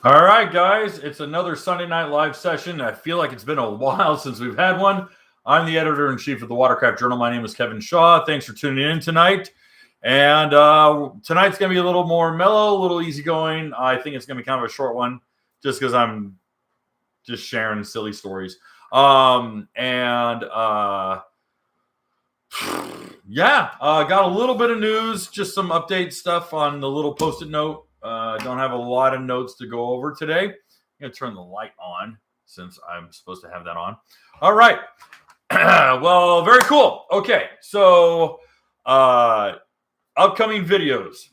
All right, guys, it's another Sunday Night Live session. I feel like it's been a while since we've had one. I'm the editor-in-chief of the Watercraft Journal. My name is Kevin Shaw. Thanks for tuning in tonight. And tonight's going to be a little more mellow, a little easygoing. I think it's going to be kind of a short one just because I'm just sharing silly stories. Got a little bit of news, just some update stuff on the little post-it note. Don't have a lot of notes to go over today. I'm going to turn the light on since I'm supposed to have that on. All right. Well, very cool. Okay. So, upcoming videos.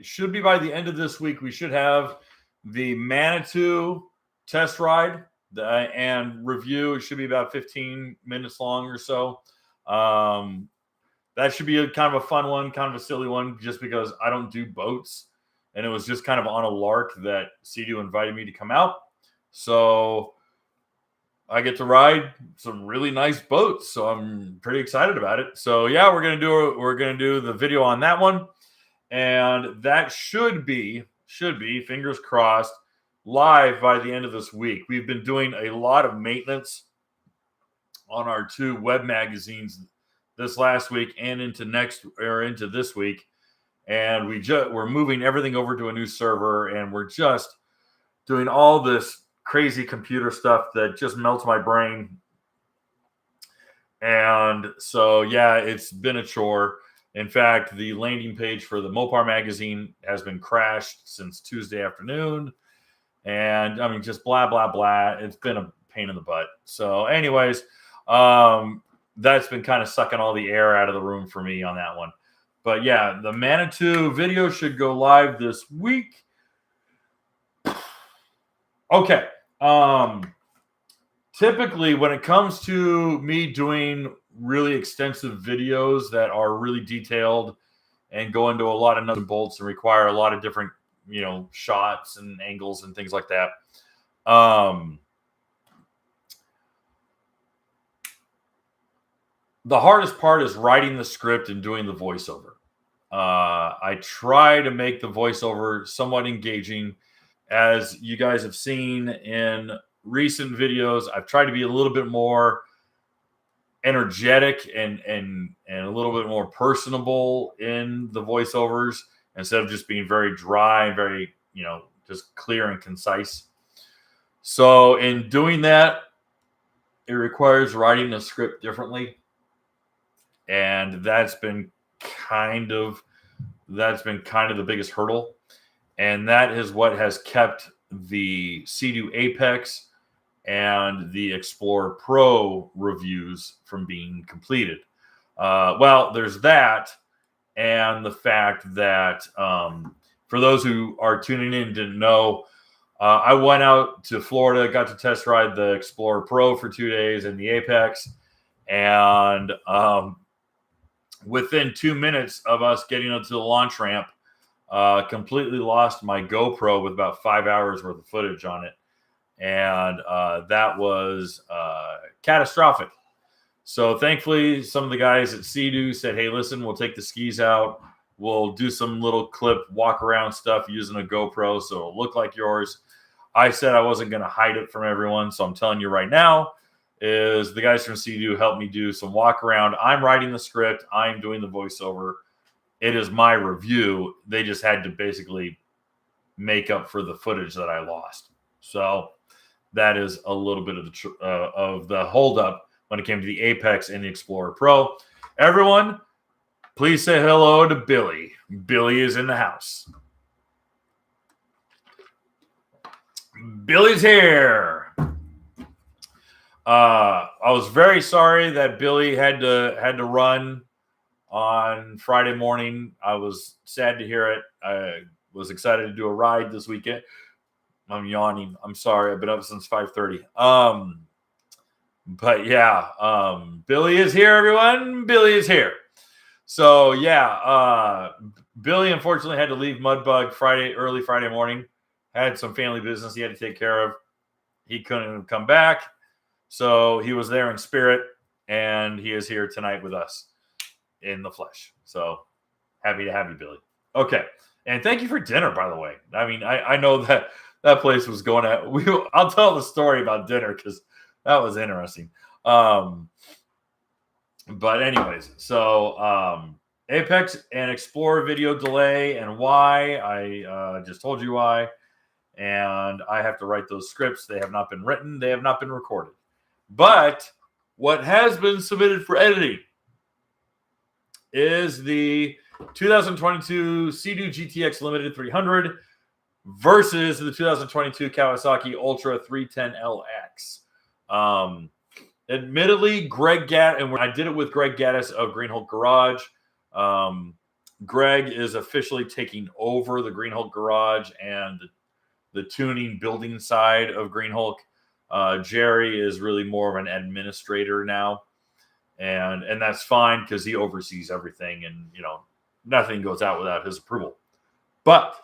Should be by the end of this week. We should have the Manitou test ride and review. It should be about 15 minutes long or so. That should be a kind of a fun one, kind of a silly one, just because I don't do boats. And it was just kind of on a lark that Sea-Doo invited me to come out. So I get to ride some really nice boats. So I'm pretty excited about it. So yeah, we're gonna do the video on that one. And that should be, fingers crossed, live by the end of this week. We've been doing a lot of maintenance on our two web magazines this last week and into this week, and we're moving everything over to a new server, and we're just doing all this crazy computer stuff that just melts my brain. And so yeah, it's been a chore. In fact, the landing page for the Mopar magazine has been crashed since Tuesday afternoon, and I mean, just blah blah blah. It's been a pain in the butt. So anyways, that's been kind of sucking all the air out of the room for me on that one. But yeah, the Manitou video should go live this week. Okay. Typically, when it comes to me doing really extensive videos that are really detailed and go into a lot of nuts and bolts and require a lot of different, shots and angles and things like that, the hardest part is writing the script and doing the voiceover. I try to make the voiceover somewhat engaging. As you guys have seen in recent videos, I've tried to be a little bit more energetic and a little bit more personable in the voiceovers instead of just being very dry, very, just clear and concise. So in doing that, it requires writing the script differently. And that's been kind of the biggest hurdle. And that is what has kept the Sea-Doo Apex and the Explorer Pro reviews from being completed. Well, there's that, and the fact that for those who are tuning in and didn't know, I went out to Florida, got to test ride the Explorer Pro for 2 days and the Apex, and within 2 minutes of us getting up to the launch ramp, completely lost my GoPro with about 5 hours worth of footage on it. And that was catastrophic. So thankfully, some of the guys at Sea-Doo said, hey, listen, we'll take the skis out. We'll do some little clip walk around stuff using a GoPro so it'll look like yours. I said I wasn't going to hide it from everyone. So I'm telling you right now, is the guys from Sea-Doo helped me do some walk around. I'm writing the script. I'm doing the voiceover. It is my review. They just had to basically make up for the footage that I lost. So that is a little bit of the holdup when it came to the Apex and the Explorer Pro. Everyone, please say hello to Billy. Billy is in the house. Billy's here. I was very sorry that Billy had to run on Friday morning. I was sad to hear it. I was excited to do a ride this weekend. I'm yawning. I'm sorry. I've been up since 5:30. But yeah, Billy is here, everyone. Billy is here. So yeah, Billy unfortunately had to leave Mudbug early Friday morning. Had some family business he had to take care of. He couldn't come back. So he was there in spirit, and he is here tonight with us in the flesh. So happy to have you, Billy. Okay. And thank you for dinner, by the way. I mean, I know that place was going at. I'll tell the story about dinner because that was interesting. But anyways, so Apex and Explorer video delay and why. I just told you why. And I have to write those scripts. They have not been written. They have not been recorded. But what has been submitted for editing is the 2022 Sea-Doo GTX Limited 300 versus the 2022 Kawasaki Ultra 310LX. Admittedly, Greg Gadd, and I did it with Greg Gaddis of Green Hulk Garage. Greg is officially taking over the Green Hulk Garage and the tuning building side of Green Hulk. Jerry is really more of an administrator now. And that's fine because he oversees everything and, you know, nothing goes out without his approval. But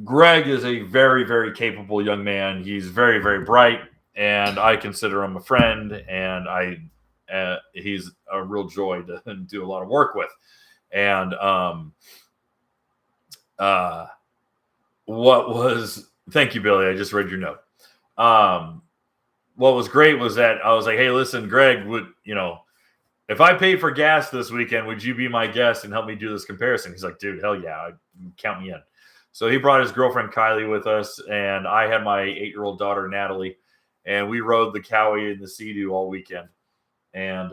Greg is a very, very capable young man. He's very, very bright, and I consider him a friend, and he's a real joy to do a lot of work with. And thank you, Billy. I just read your note. What was great was that I was like, hey, listen, Greg, if I paid for gas this weekend, would you be my guest and help me do this comparison? He's like, dude, hell yeah, count me in. So he brought his girlfriend Kylie with us, and I had my 8-year-old daughter Natalie, and we rode the Cowie and the Sea-Doo all weekend. And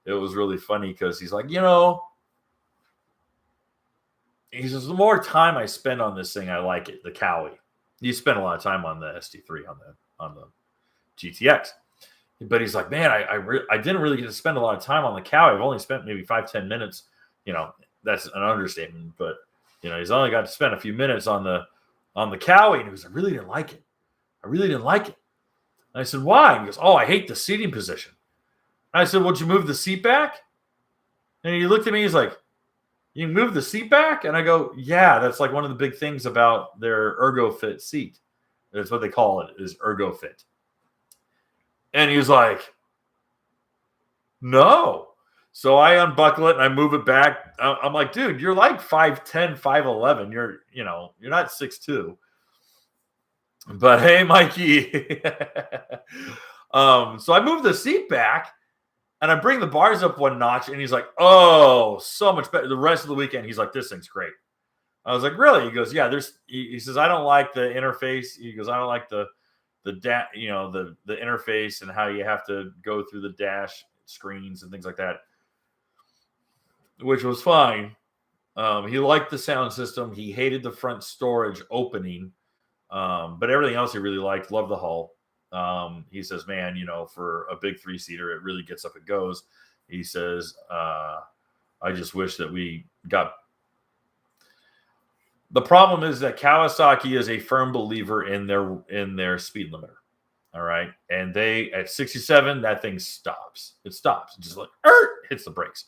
it was really funny because he's like, he says, the more time I spend on this thing, I like it, the Cowie. You spend a lot of time on the SD3 on the GTX. But he's like, man, I didn't really get to spend a lot of time on the Cowie. I've only spent maybe 5-10 minutes. That's an understatement, but he's only got to spend a few minutes on the Cowie, and he was like, I really didn't like it. And I said, why? And he goes, oh, I hate the seating position. And I said, would you move the seat back? And he looked at me, he's like, you move the seat back? And I go, yeah, that's like one of the big things about their ErgoFit seat. That's what they call it, is ErgoFit. And he was like, no. So I unbuckle it and I move it back. I'm like, dude, you're like 5'10", 5'11". You're not 6'2". But hey, Mikey. So I move the seat back and I bring the bars up one notch, and he's like, oh, so much better. The rest of the weekend, he's like, this thing's great. I was like, really? He goes, yeah, he says, I don't like the interface. He goes, I don't like the interface and how you have to go through the dash screens and things like that, which was fine. He liked the sound system. He hated the front storage opening, but everything else he really liked. Loved the hull. He says, man, for a big 3-seater, it really gets up and goes. He says, I just wish that we got. The problem is that Kawasaki is a firm believer in their speed limiter. All right. And at 67, that thing stops. It stops. It just like hits the brakes.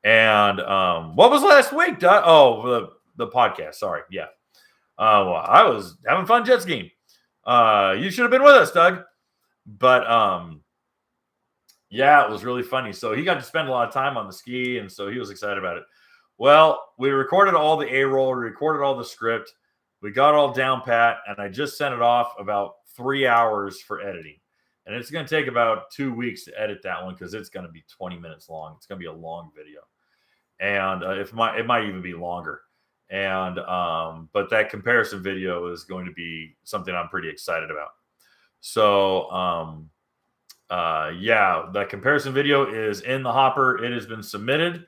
And what was last week, Doug? Oh, the podcast. Sorry. Yeah. Well, I was having fun jet skiing. You should have been with us, Doug. But yeah, it was really funny. So he got to spend a lot of time on the ski, and so he was excited about it. Well, we recorded all the A-roll, we recorded all the script, we got all down pat, and I just sent it off about 3 hours for editing. And it's going to take about 2 weeks to edit that one because it's going to be 20 minutes long. It's going to be a long video. And it might even be longer. And but that comparison video is going to be something I'm pretty excited about. So yeah, that comparison video is in the hopper. It has been submitted.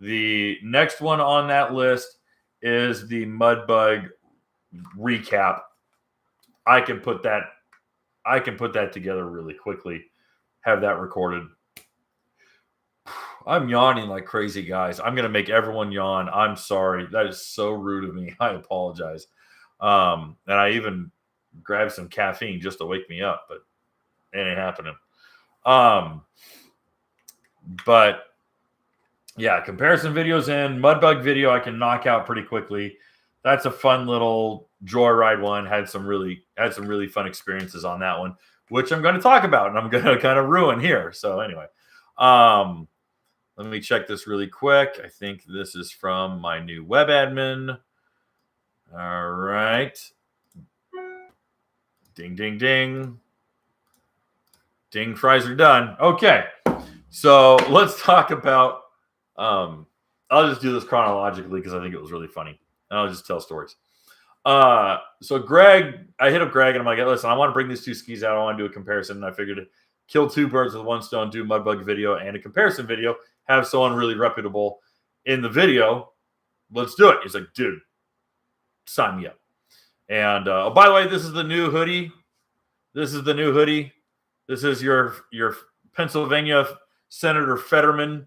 The next one on that list is the Mudbug recap. I can put that together really quickly. Have that recorded. I'm yawning like crazy, guys. I'm going to make everyone yawn. I'm sorry. That is so rude of me. I apologize. And I even grabbed some caffeine just to wake me up, but it ain't happening. But yeah, comparison videos in. Mudbug video I can knock out pretty quickly. That's a fun little joyride one. Had some really fun experiences on that one, which I'm going to talk about, and I'm going to kind of ruin here. So anyway, Let me check this really quick. I think this is from my new web admin. All right. Ding, ding, ding. Ding, fries are done. Okay. So let's talk about, I'll just do this chronologically because I think it was really funny. And I'll just tell stories. So Greg, I hit up Greg and I'm like, listen, I want to bring these two skis out. I want to do a comparison. And I figured kill two birds with one stone, do Mudbug video and a comparison video, have someone really reputable in the video. Let's do it. He's like, dude, sign me up. And oh, by the way, this is the new hoodie. This is the new hoodie. This is your Pennsylvania Senator Fetterman,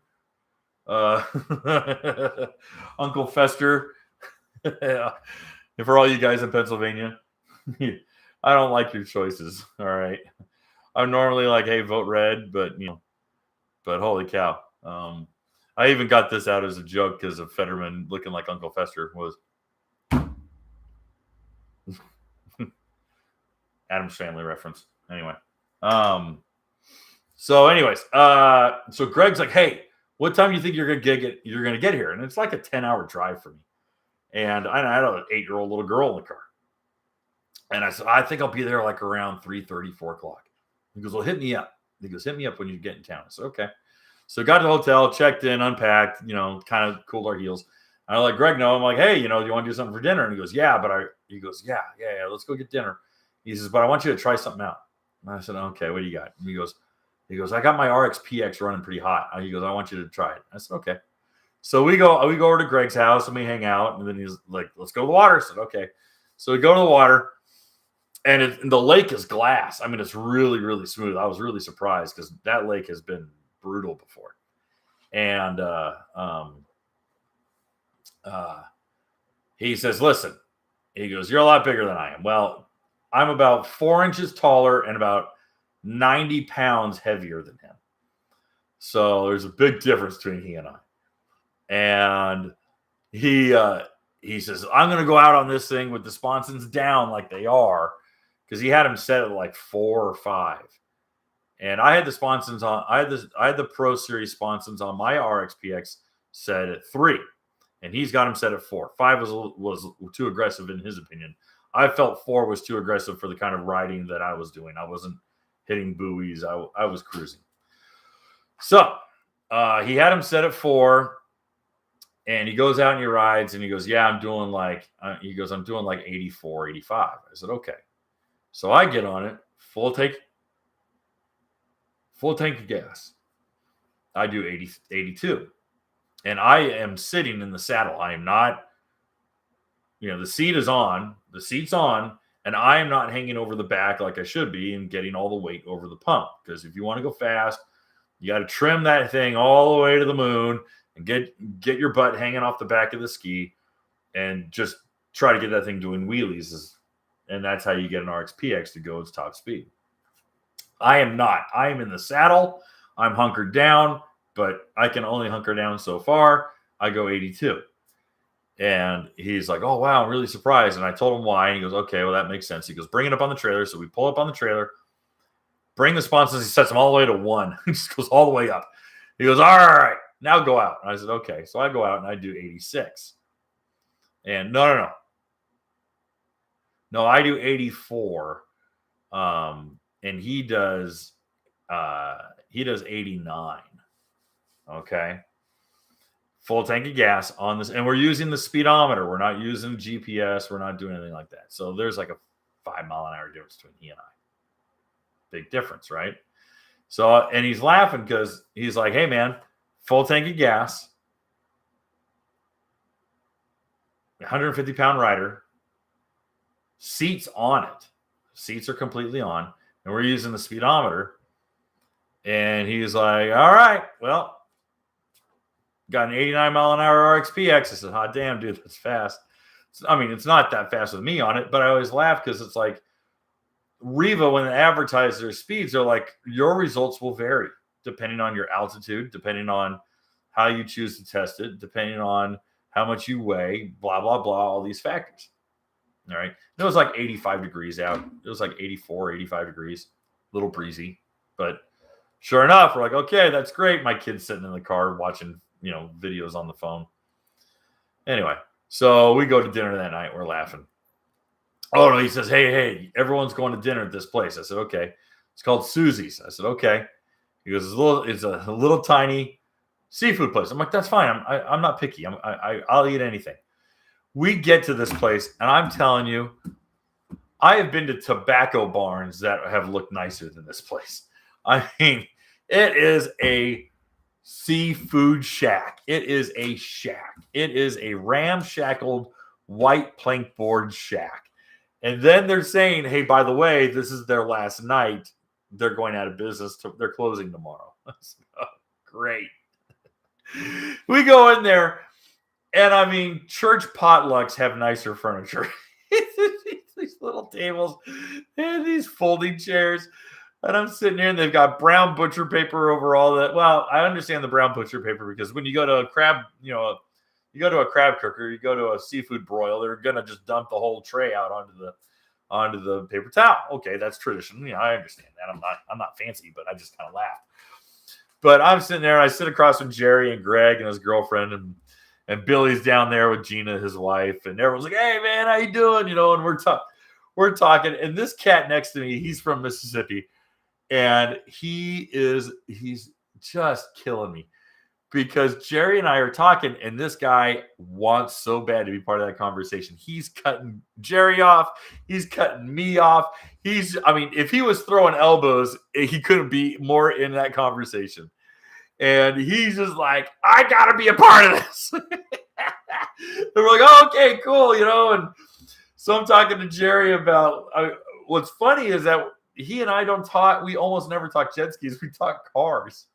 Uncle Fester. And for all you guys in Pennsylvania, I don't like your choices. All right. I'm normally like, hey, vote red, but holy cow. I even got this out as a joke because of Fetterman looking like Uncle Fester was. Addams Family reference. Anyway. So Greg's like, hey, what time do you think you're gonna get here? And it's like a 10-hour drive for me. And I had an 8-year-old little girl in the car. And I said, I think I'll be there like around 3:30, 4 o'clock. He goes, well, hit me up. He goes, hit me up when you get in town. I said, okay. So got to the hotel, checked in, unpacked, kind of cooled our heels. And I let Greg know. I'm like, hey, do you want to do something for dinner? And he goes, yeah, yeah, let's go get dinner. He says, but I want you to try something out. And I said, okay, what do you got? And he goes, I got my RX-PX running pretty hot. He goes, I want you to try it. I said, okay. So we go over to Greg's house and we hang out. And then he's like, let's go to the water. I said, okay. So we go to the water and the lake is glass. I mean, it's really, really smooth. I was really surprised because that lake has been brutal before. And he says, listen, he goes, you're a lot bigger than I am. Well, I'm about 4 inches taller and about 90 pounds heavier than him. So there's a big difference between he and I. And he says, I'm going to go out on this thing with the sponsons down like they are, because he had them set at like 4 or 5. And I had the sponsons on. I had the Pro Series sponsons on my RX-PX set at 3, and he's got them set at 4. 5 was too aggressive in his opinion. I felt 4 was too aggressive for the kind of riding that I was doing. I wasn't hitting buoys. I was cruising. So he had him set at 4, and he goes out and he rides, and he goes, yeah, I'm doing like 84, 85. I said, okay. So I get on it, full tank of gas. I do 82. And I am sitting in the saddle. I am not, the seat's on, and I am not hanging over the back like I should be and getting all the weight over the pump. Because if you want to go fast, you got to trim that thing all the way to the moon and get your butt hanging off the back of the ski and just try to get that thing doing wheelies. And that's how you get an RX-PX to go its top speed. I am not. I am in the saddle. I'm hunkered down, but I can only hunker down so far. I go 82. And he's like, oh, wow, I'm really surprised. And I told him why. And he goes, okay, well, that makes sense. He goes, bring it up on the trailer. So we pull up on the trailer, bring the sponsons. He sets them all the way to 1. He just goes all the way up. He goes, all right, now go out. And I said, okay. So I go out and I do 86. And no. No, I do 84. And he does 89. Okay. Full tank of gas on this. And we're using the speedometer. We're not using GPS. We're not doing anything like that. So there's like a 5-mile-an-hour difference between he and I. Big difference, right? So, and he's laughing because he's like, hey, man, full tank of gas, 150-pound rider, seats on it. Seats are completely on. And we're using the speedometer. And he's like, all right, well, got an 89-mile-an-hour RX-PX. I said, hot damn, dude, that's fast. I mean, it's not that fast with me on it, but I always laugh because it's like Riva, when they advertise their speeds, they're like, your results will vary depending on your altitude, depending on how you choose to test it, depending on how much you weigh, blah, blah, blah, all these factors. All right. It was like 85 degrees out. It was like 84, 85 degrees. A little breezy, but sure enough, we're like, okay, that's great. My kid's sitting in the car watching, videos on the phone. Anyway, so we go to dinner that night. We're laughing. Oh no, he says, hey, everyone's going to dinner at this place. I said, okay. It's called Susie's. I said, okay. He goes, it's a little tiny seafood place. I'm like, that's fine. I'm not picky. I'll eat anything. We get to this place, and I'm telling you, I have been to tobacco barns that have looked nicer than this place. I mean, it is a seafood shack. It is a shack. It is a ramshackled white plank board shack. And then they're saying, hey, by the way, this is their last night. They're going out of business. They're closing tomorrow. Oh, great. We go in there, and I mean, church potlucks have nicer furniture. These little tables and these folding chairs. And I'm sitting here, and they've got brown butcher paper over all that. Well, I understand the brown butcher paper because when you go to a crab, you go to a crab cooker, you go to a seafood broil, they're gonna just dump the whole tray out onto the paper towel. Okay, that's tradition. I understand that. I'm not fancy, but I just kind of laugh. But I'm sitting there, I sit across from Jerry and Greg and his girlfriend, and Billy's down there with Gina, his wife, and everyone's like, "Hey man, how you doing?" And we're talking, and this cat next to me, he's from Mississippi, and he's just killing me because Jerry and I are talking, and this guy wants so bad to be part of that conversation. He's cutting Jerry off, he's cutting me off. If he was throwing elbows, he couldn't be more in that conversation. And he's just like, I gotta be a part of this. And we're like, oh, okay, cool, And so I'm talking to Jerry about what's funny is that he and I don't talk. We almost never talk jet skis. We talk cars.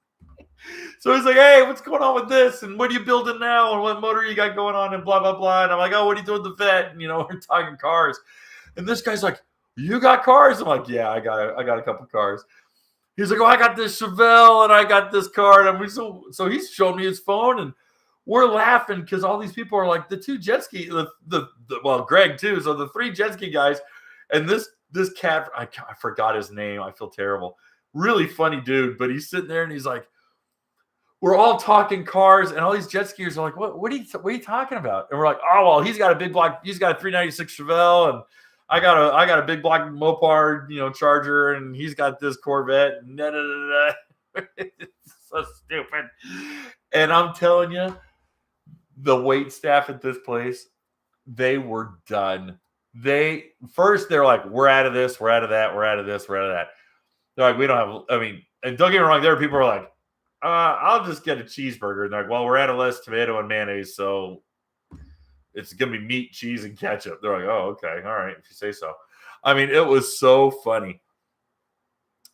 So he's like, hey, what's going on with this? And what are you building now? And what motor you got going on? And blah, blah, blah. And I'm like, oh, what are you doing with the vet? And, we're talking cars. And this guy's like, you got cars? I'm like, yeah, I got a couple cars. He's like, oh, I got this Chevelle and I got this car. And so he's showing me his phone, and we're laughing because all these people are like the two jet ski, well, Greg too. So the three jet ski guys, and this cat, I forgot his name. I feel terrible. Really funny dude, but he's sitting there and he's like, we're all talking cars, and all these jet skiers are like, what are you talking about? And we're like, oh well, he's got a 396 Chevelle, and I got a big block Mopar, Charger, and he's got this Corvette. It's so stupid. And I'm telling you, the wait staff at this place, they were done. They're like, we're out of this, we're out of that, we're out of this, we're out of that. They're like, we don't have, and don't get me wrong, there are people who are like, I'll just get a cheeseburger. And they're like, well, we're out of lettuce, tomato, and mayonnaise, so it's going to be meat, cheese, and ketchup. They're like, oh, okay, all right, if you say so. It was so funny.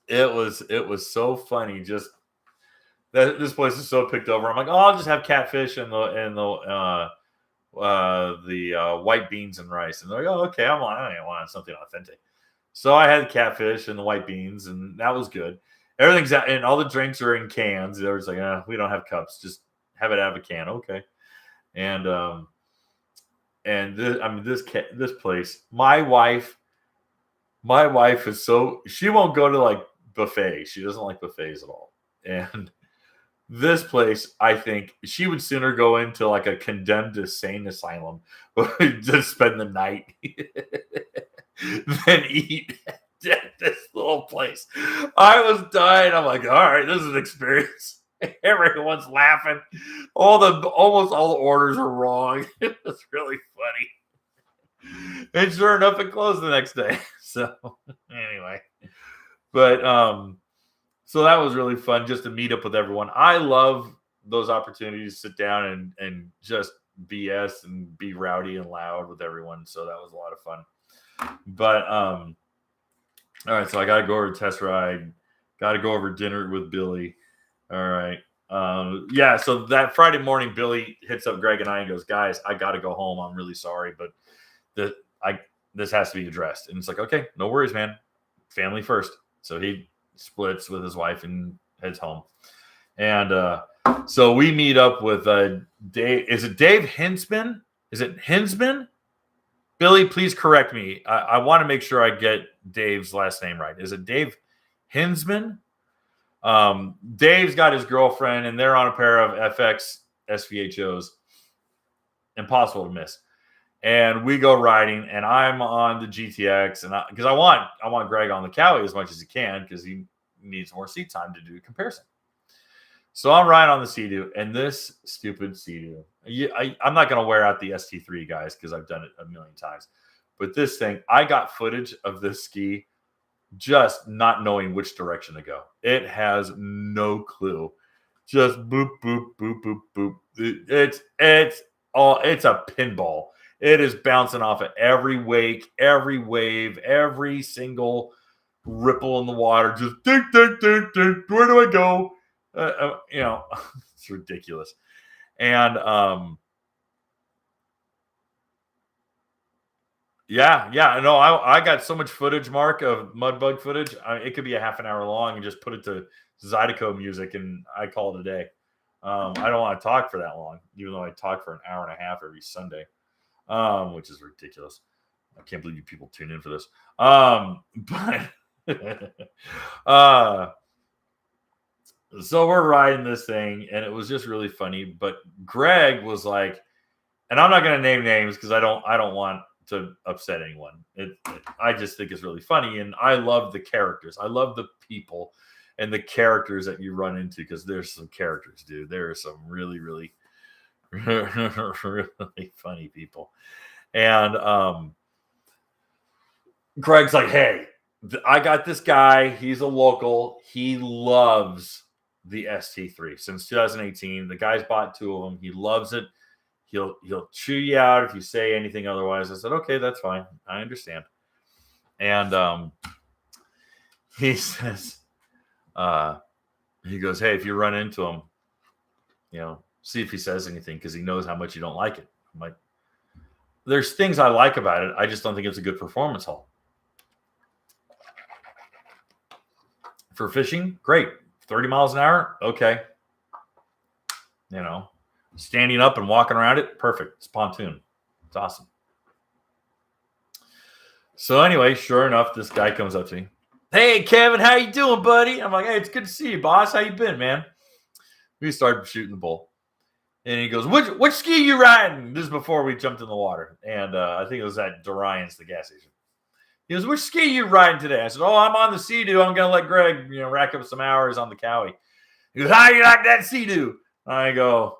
It was so funny. Just that this place is so picked over. I'm like, oh, I'll just have catfish and the white beans and rice. And they're like, oh, okay, I want something authentic. So I had catfish and the white beans, and that was good. Everything's out, and all the drinks are in cans. They were just like, we don't have cups. Just have it out of a can. Okay. And this place, my wife is she won't go to like buffets. She doesn't like buffets at all. And this place, I think she would sooner go into like a condemned insane asylum to spend the night than eat at this little place. I was dying. I'm like, all right, this is an experience. Everyone's laughing. Almost all the orders are wrong. It was really funny. And sure enough, it closed the next day. So anyway, but so that was really fun just to meet up with everyone. I love those opportunities to sit down and just BS and be rowdy and loud with everyone. So that was a lot of fun. But all right, so I got to go over a test ride. Got to go over dinner with Billy. All right. Yeah, so that Friday morning, Billy hits up Greg and I and goes, guys, I got to go home. I'm really sorry, but this has to be addressed. And it's like, okay, no worries, man. Family first. So he splits with his wife and heads home. And so we meet up with Dave. Is it Dave Hinsman? Is it Hinsman? Billy, please correct me. I want to make sure I get Dave's last name right. Is it Dave Hinsman? Dave's got his girlfriend, and they're on a pair of FX SVHOs. Impossible to miss. And we go riding, and I'm on the GTX, and because I want Greg on the Cowie as much as he can because he needs more seat time to do a comparison. So I'm riding on the Sea-Doo, and this stupid Sea-Doo. I'm not going to wear out the ST3, guys, because I've done it a million times. But this thing, I got footage of this ski just not knowing which direction to go. It has no clue. Just boop, boop, boop, boop, boop. It's a pinball. It is bouncing off at every wake, every wave, every single ripple in the water. Just ding, ding, ding, ding. Where do I go? It's ridiculous. And no, I got so much footage, Mark, of Mudbug footage. It could be a half an hour long and just put it to Zydeco music, and I call it a day. I don't want to talk for that long, even though I talk for an hour and a half every Sunday, which is ridiculous. I can't believe you people tune in for this. So we're riding this thing, and it was just really funny. But Greg was like, and I'm not going to name names because I don't want to upset anyone. I just think it's really funny, and I love the characters. I love the people and the characters that you run into because there's some characters, dude. There are some really, really, really funny people. And Greg's like, hey, I got this guy. He's a local. He loves the ST3 since 2018. The guy's bought 2 of them. He loves it. He'll chew you out if you say anything otherwise. I said, okay, that's fine. I understand. And he says, he goes, hey, if you run into him, see if he says anything because he knows how much you don't like it. I'm like, there's things I like about it. I just don't think it's a good performance hull. For fishing, great. 30 miles an hour, okay. Standing up and walking around it, perfect. It's pontoon. It's awesome. So anyway, sure enough, this guy comes up to me. Hey, Kevin, how you doing, buddy? I'm like, hey, it's good to see you, boss. How you been, man? We started shooting the bull. And he goes, which ski you riding? This is before we jumped in the water. And I think it was at Dorian's, the gas station. He goes, which ski you riding today? I said, oh, I'm on the Sea-Doo. I'm going to let Greg, rack up some hours on the Cowie. He goes, how you like that Sea-Doo? I go,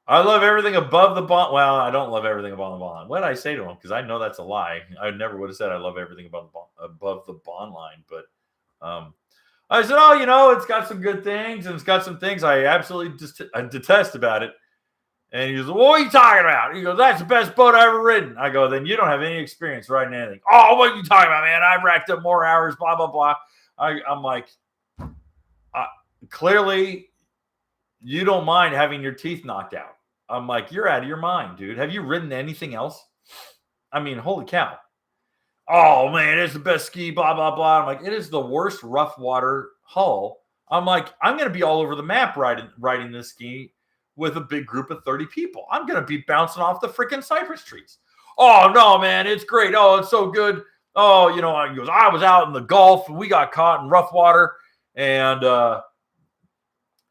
I love everything above the bond. Well, I don't love everything above the bond. What did I say to him? Because I know that's a lie. I never would have said I love everything above the bond line. But I said, oh, it's got some good things, and it's got some things I absolutely detest about it. And he goes, what are you talking about? He goes, that's the best boat I've ever ridden. I go, then you don't have any experience riding anything. Oh, what are you talking about, man? I've racked up more hours, blah, blah, blah. I'm like, clearly you don't mind having your teeth knocked out. I'm like, you're out of your mind, dude. Have you ridden anything else? I mean, holy cow. Oh, man, it's the best ski, blah, blah, blah. I'm like, it is the worst rough water hull. I'm like, I'm going to be all over the map riding this ski with a big group of 30 people. I'm going to be bouncing off the freaking cypress trees. Oh, no, man, it's great. Oh, it's so good. Oh, he goes, I was out in the Gulf, and we got caught in rough water, and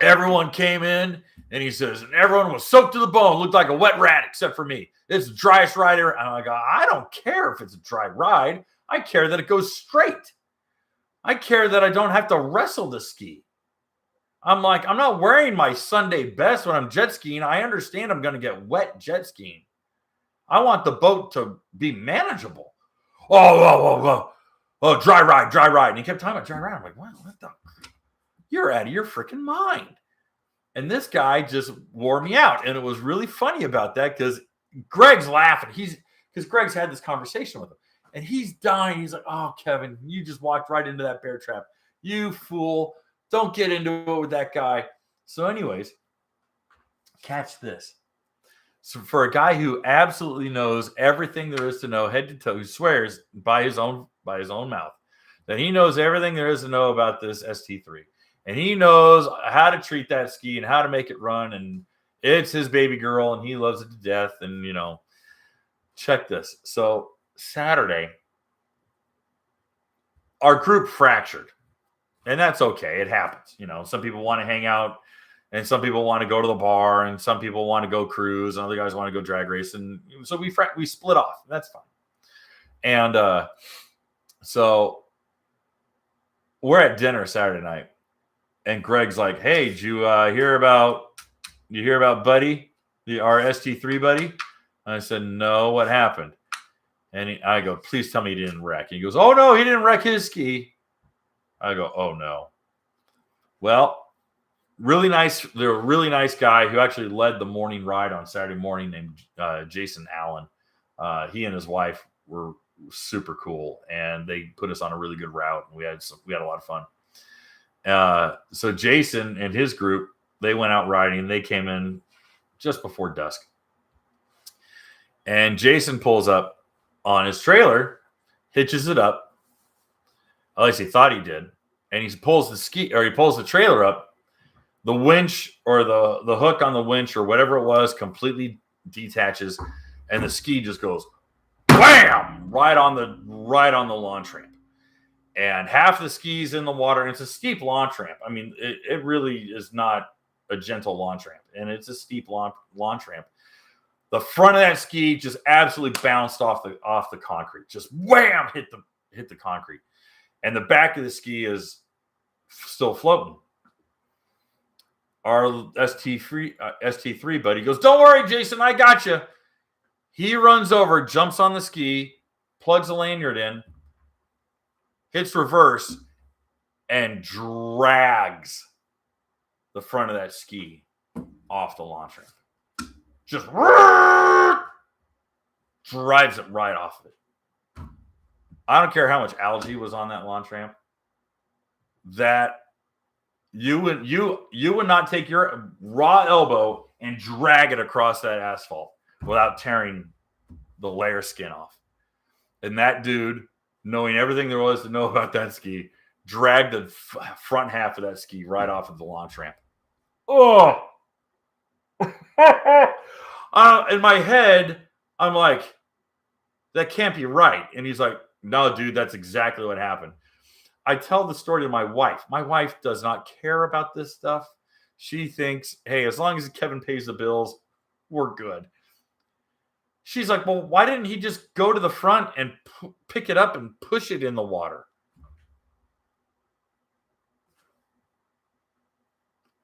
everyone came in, and he says, and everyone was soaked to the bone, looked like a wet rat except for me. It's the driest ride ever. And I go, I don't care if it's a dry ride. I care that it goes straight. I care that I don't have to wrestle the ski. I'm like, I'm not wearing my Sunday best when I'm jet skiing. I understand I'm going to get wet jet skiing. I want the boat to be manageable. Oh, dry ride. And he kept talking about dry ride. I'm like, what the? You're out of your freaking mind. And this guy just wore me out. And it was really funny about that because Greg's laughing. Because Greg's had this conversation with him. And he's dying. He's like, oh, Kevin, you just walked right into that bear trap. You fool. Don't get into it with that guy. So anyways, catch this. So for a guy who absolutely knows everything there is to know, head to toe, who swears by his own mouth that he knows everything there is to know about this ST3. And he knows how to treat that ski and how to make it run. And it's his baby girl and he loves it to death. And, check this. So Saturday, our group fractured. And that's okay. It happens. Some people want to hang out, and some people want to go to the bar, and some people want to go cruise, and other guys want to go drag race. And so we split off. That's fine. And so we're at dinner Saturday night, and Greg's like, "Hey, did you hear about Buddy, our ST3 buddy?" And I said, "No, what happened?" And I go, "Please tell me he didn't wreck." And he goes, "Oh no, he didn't wreck his ski." I go, "Oh no." Well, really nice. They're a really nice guy who actually led the morning ride on Saturday morning, named Jason Allen. He and his wife were super cool, and they put us on a really good route, and we had a lot of fun. So Jason and his group, they went out riding. They came in just before dusk, and Jason pulls up on his trailer, hitches it up. At least he thought he did, and he pulls the trailer up. The winch or the hook on the winch or whatever it was completely detaches, and the ski just goes wham right on the launch ramp. And half the ski's in the water. And it's a steep launch ramp. I mean, it really is not a gentle launch ramp, and it's a steep launch ramp. The front of that ski just absolutely bounced off the concrete. Just wham hit the concrete, and the back of the ski is still floating. Our ST3 buddy goes, "Don't worry, Jason, I got you." He runs over, jumps on the ski, plugs a lanyard in, hits reverse, and drags the front of that ski off the launch ramp. Just drives it right off of it. I don't care how much algae was on that launch ramp. That you would not take your raw elbow and drag it across that asphalt without tearing the layer skin off. And that dude, knowing everything there was to know about that ski, dragged the front half of that ski right off of the launch ramp. Oh! In my head, I'm like, that can't be right. And he's like, "No, dude, that's exactly what happened." I tell the story to my wife. My wife does not care about this stuff. She thinks, hey, as long as Kevin pays the bills, we're good. She's like, "Well, why didn't he just go to the front and pick it up and push it in the water?"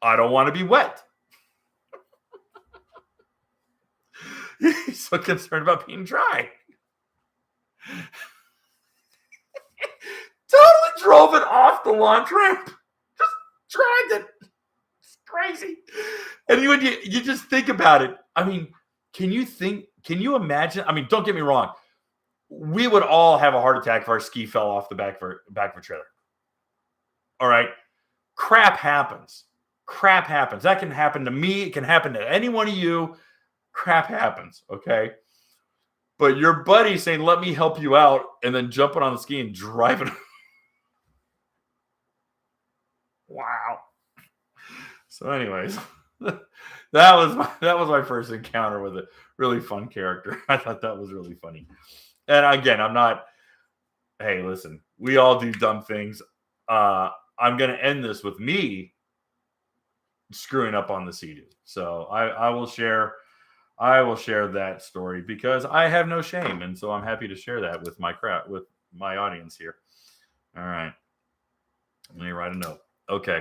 I don't want to be wet. He's so concerned about being dry. Totally drove it off the launch ramp. Just dragged it. It's crazy. And when you just think about it, I mean, can you imagine? I mean, don't get me wrong. We would all have a heart attack if our ski fell off the back of a trailer. All right. Crap happens. That can happen to me. It can happen to any one of you. Crap happens. Okay. But your buddy saying, "Let me help you out," and then jumping on the ski and driving. Wow. So anyways, that was my first encounter with a really fun character. I thought that was really funny. And again, I'm not, hey, listen, we all do dumb things. I'm going to end this with me screwing up on the Sea-Doo. So I will share that story because I have no shame. And so I'm happy to share that with my crowd, with my audience here. All right. Let me write a note. Okay.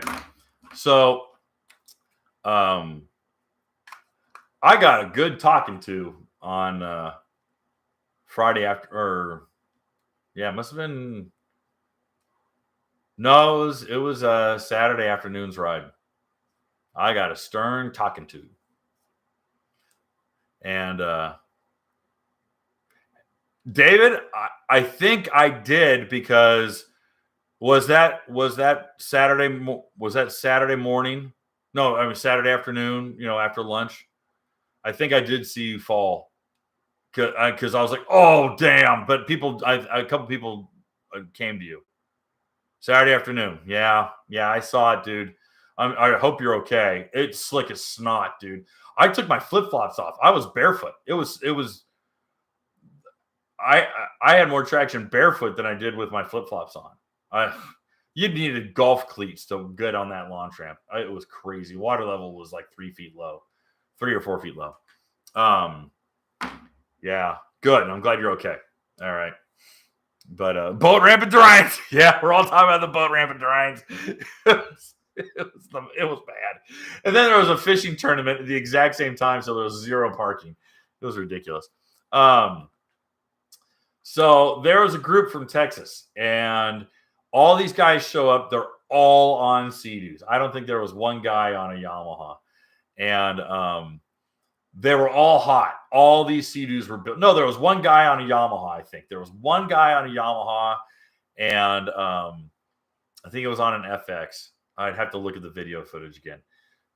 So, I got a good talking to on Friday it must have been. No, it was a Saturday afternoon's ride. I got a stern talking to, and David, I think I did because was that Saturday morning? No, I mean Saturday afternoon. After lunch. I think I did see you fall because I was like, "Oh damn!" But a couple people came to you Saturday afternoon. Yeah, I saw it, dude. I hope you're okay. It's slick as snot, dude. I took my flip flops off. I was barefoot. It was. I had more traction barefoot than I did with my flip flops on. you needed golf cleats to get on that launch ramp. It was crazy. Water level was like 3 feet low, 3 or 4 feet low. Yeah, good. I'm glad you're okay. All right. But boat ramp at Dryans. Yeah, we're all talking about the boat ramp at Dryans. It was bad. And then there was a fishing tournament at the exact same time, so there was 0 parking. It was ridiculous. So there was a group from Texas, and all these guys show up. They're all on Sea-Doos. I don't think there was one guy on a Yamaha. And they were all hot. All these Sea-Doos were built. No, there was one guy on a Yamaha, I think. There was one guy on a Yamaha, and I think it was on an FX. I'd have to look at the video footage again.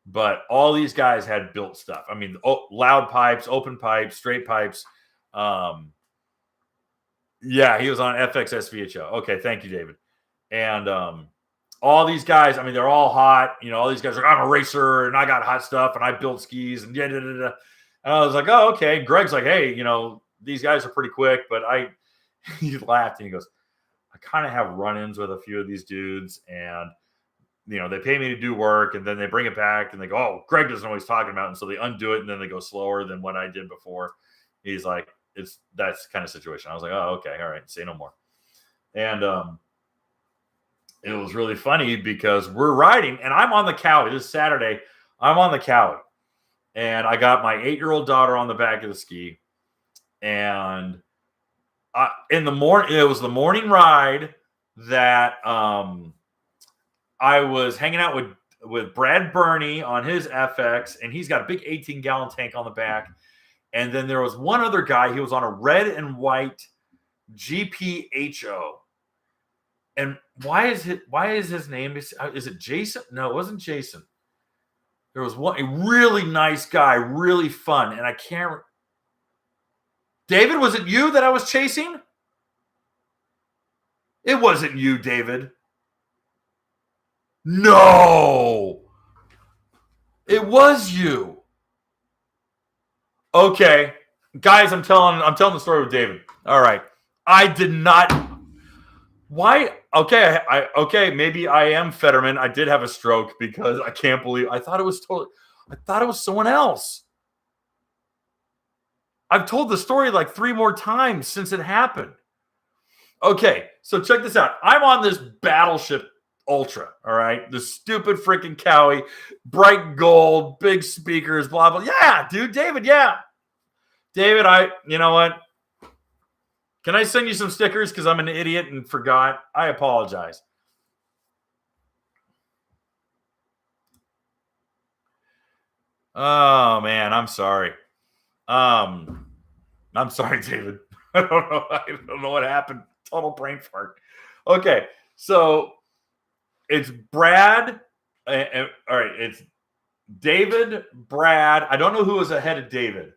But all these guys had built stuff. I mean, loud pipes, open pipes, straight pipes. Yeah, he was on FX SVHO. Okay, thank you, David. And all these guys, I mean, they're all hot. You know, all these guys are, I'm a racer, and I got hot stuff, and I build skis, and And I was like, oh, okay. Greg's like, hey, you know, these guys are pretty quick, but he laughed, and he goes, I kind of have run-ins with a few of these dudes, and you know, they pay me to do work, and then they bring it back, and they go, oh, Greg doesn't know what he's talking about, and so they undo it, and then they go slower than what I did before. He's like, that's kind of situation. I was like, oh, okay, all right, say no more. And it was really funny because we're riding, and I'm on the Cowie. This Saturday, I'm on the Cowie, and I got my 8-year-old daughter on the back of the ski, and in the morning, it was the morning ride that I was hanging out with Brad Burney on his FX, and he's got a big 18-gallon tank on the back. And then there was one other guy. He was on a red and white GPHO. And why is his name? Is it Jason? No, it wasn't Jason. There was a really nice guy, really fun. And I can't. David, was it you that I was chasing? It wasn't you, David. No, it was you. Okay, guys, I'm telling the story with David. All right, I did not. Why? Okay, maybe I am Fetterman. I did have a stroke because I can't believe I thought it was someone else. I've told the story like 3 more times since it happened. Okay, so check this out. I'm on this Battleship Ultra, all right? The stupid freaking Cowie, bright gold, big speakers, blah, blah. Yeah, dude, David, yeah. David, you know what? Can I send you some stickers because I'm an idiot and forgot? I apologize. Oh, man, I'm sorry. I'm sorry, David. I don't know what happened. Total brain fart. Okay, so it's Brad. All right, it's David, Brad. I don't know who was ahead of David,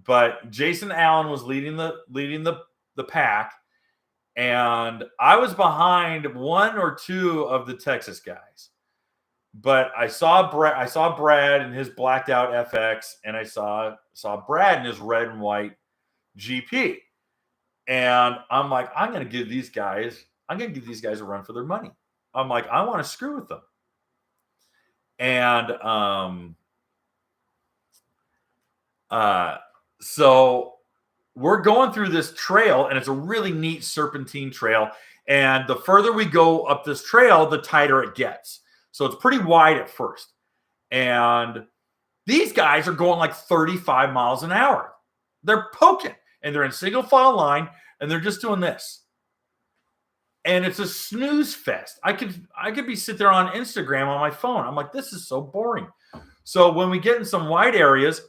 but Jason Allen was leading the pack, and I was behind 1 or 2 of the Texas guys. But I saw Brad in his blacked out FX, and I saw Brad in his red and white GP. And I'm like, I'm gonna give these guys a run for their money. I'm like, I want to screw with them. And so we're going through this trail, and it's a really neat serpentine trail. And the further we go up this trail, the tighter it gets. So it's pretty wide at first. And these guys are going like 35 miles an hour. They're poking, and they're in single file line, and they're just doing this. And it's a snooze fest. I could be sit there on Instagram on my phone. I'm like, this is so boring. So when we get in some wide areas,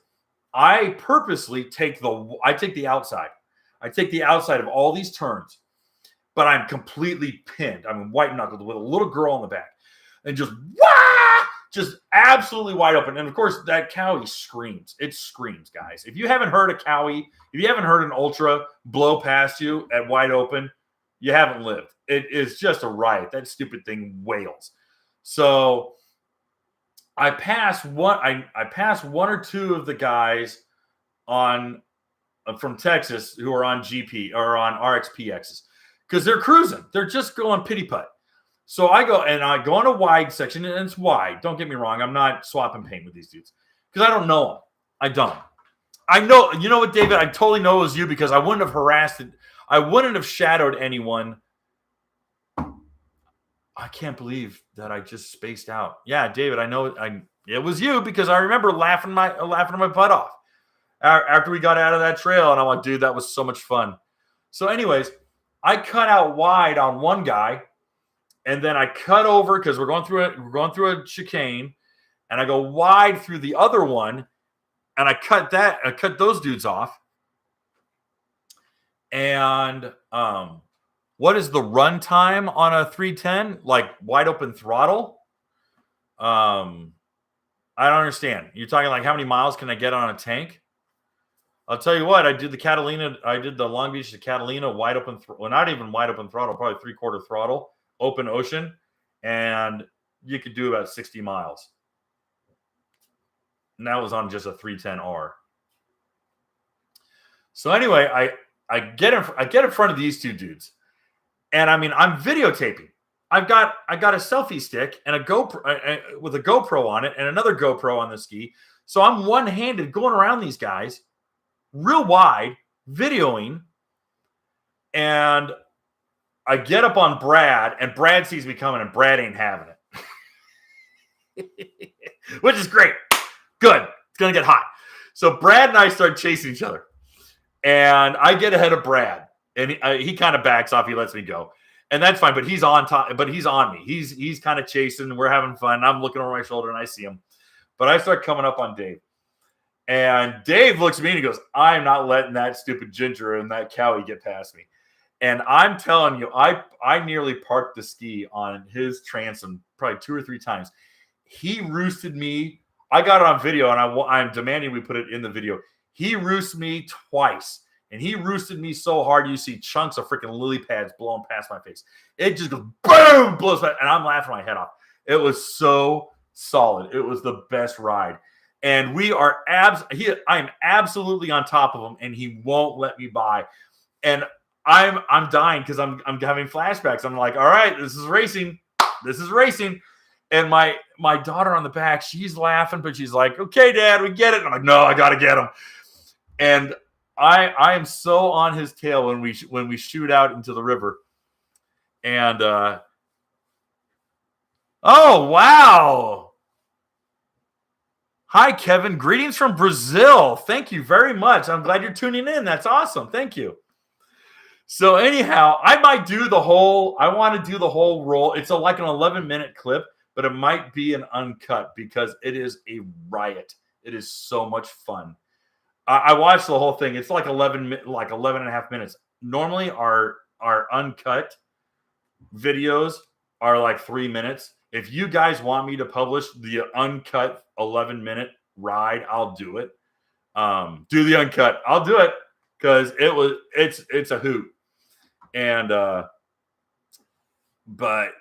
I purposely take the outside. I take the outside of all these turns, but I'm completely pinned. I'm white knuckled with a little girl in the back, and just absolutely wide open. And of course, that Cowie screams. It screams, guys. If you haven't heard a Cowie, if you haven't heard an Ultra blow past you at wide open, you haven't lived. It is just a riot. That stupid thing wails. So I pass one or 2 of the guys from Texas who are on GP or on RXPXs because they're cruising. They're just going pity putt. So I go on a wide section, and it's wide. Don't get me wrong. I'm not swapping paint with these dudes because I don't know them. I don't. I know. You know what, David? I totally know it was you because I wouldn't have harassed it. I wouldn't have shadowed anyone. I can't believe that I just spaced out. Yeah, David, I know it was you because I remember laughing my butt off after we got out of that trail, and I'm like, dude, that was so much fun. So, anyways, I cut out wide on one guy. And then I cut over because we're going through a chicane, and I go wide through the other one, and I cut those dudes off. And what is the run time on a 310? Like wide open throttle? I don't understand. You're talking like how many miles can I get on a tank? I'll tell you what, I did the Long Beach to Catalina wide open, well, not even wide open throttle, probably 3/4 throttle. Open ocean, and you could do about 60 miles. And that was on just a 310R. So anyway, I get in front of these two dudes, and I mean I'm videotaping. I've got a selfie stick and a GoPro with a GoPro on it and another GoPro on the ski. So I'm one-handed going around these guys, real wide, videoing, and I get up on Brad, and Brad sees me coming, and Brad ain't having it. Which is great. Good. It's going to get hot. So Brad and I start chasing each other. And I get ahead of Brad. And he kind of backs off. He lets me go. And that's fine. But he's on top. But he's on me. He's kind of chasing. We're having fun. I'm looking over my shoulder, and I see him. But I start coming up on Dave. And Dave looks at me, and he goes, I'm not letting that stupid ginger and that cowie get past me. And I'm telling you, I nearly parked the ski on his transom probably 2 or 3 times. He roosted me. I got it on video, and I'm demanding we put it in the video. He roosted me twice, and he roosted me so hard you see chunks of freaking lily pads blowing past my face. It just goes boom, blows my, and I'm laughing my head off. It was so solid. It was the best ride, and we are I am absolutely on top of him, and he won't let me by, and I'm dying because I'm having flashbacks. I'm like, all right, this is racing. And my daughter on the back, she's laughing, but she's like, okay, Dad, we get it. And I'm like, no, I got to get him. And I am so on his tail when we shoot out into the river. And oh, wow. Hi, Kevin. Greetings from Brazil. Thank you very much. I'm glad you're tuning in. That's awesome. Thank you. So anyhow, I want to do the whole roll. It's like an 11-minute clip, but it might be an uncut because it is a riot. It is so much fun. I watched the whole thing. It's like 11 and a half minutes. Normally our uncut videos are like 3 minutes. If you guys want me to publish the uncut 11-minute ride, I'll do it. Do the uncut. I'll do it because it's a hoot. And but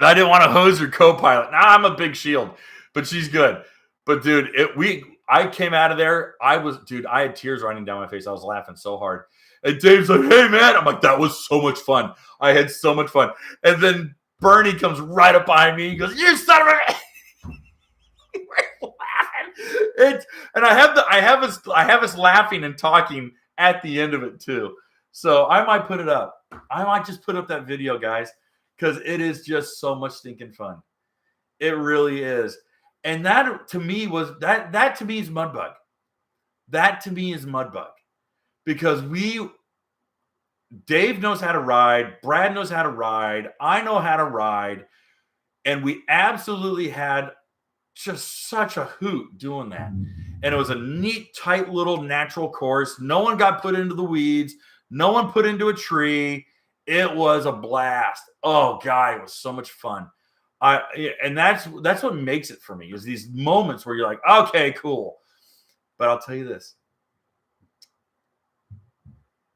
I didn't want to hose her co-pilot. Nah, I'm a big shield, but she's good. But dude, I came out of there. I had tears running down my face. I was laughing so hard. And Dave's like, hey man, I'm like, that was so much fun. I had so much fun. And then Bernie comes right up behind me. He goes, you son of a we're laughing. And I have us laughing and talking at the end of it too. So I might put it up. I might just put up that video, guys, because it is just so much stinking fun. It really is. And that to me is Mudbug. That to me is Mudbug. Because Dave knows how to ride, Brad knows how to ride, I know how to ride, and we absolutely had just such a hoot doing that. And it was a neat, tight little natural course. No one got put into the weeds. No one put into a tree. It was a blast. Oh, God, it was so much fun. And that's what makes it for me, is these moments where you're like, okay, cool. But I'll tell you this.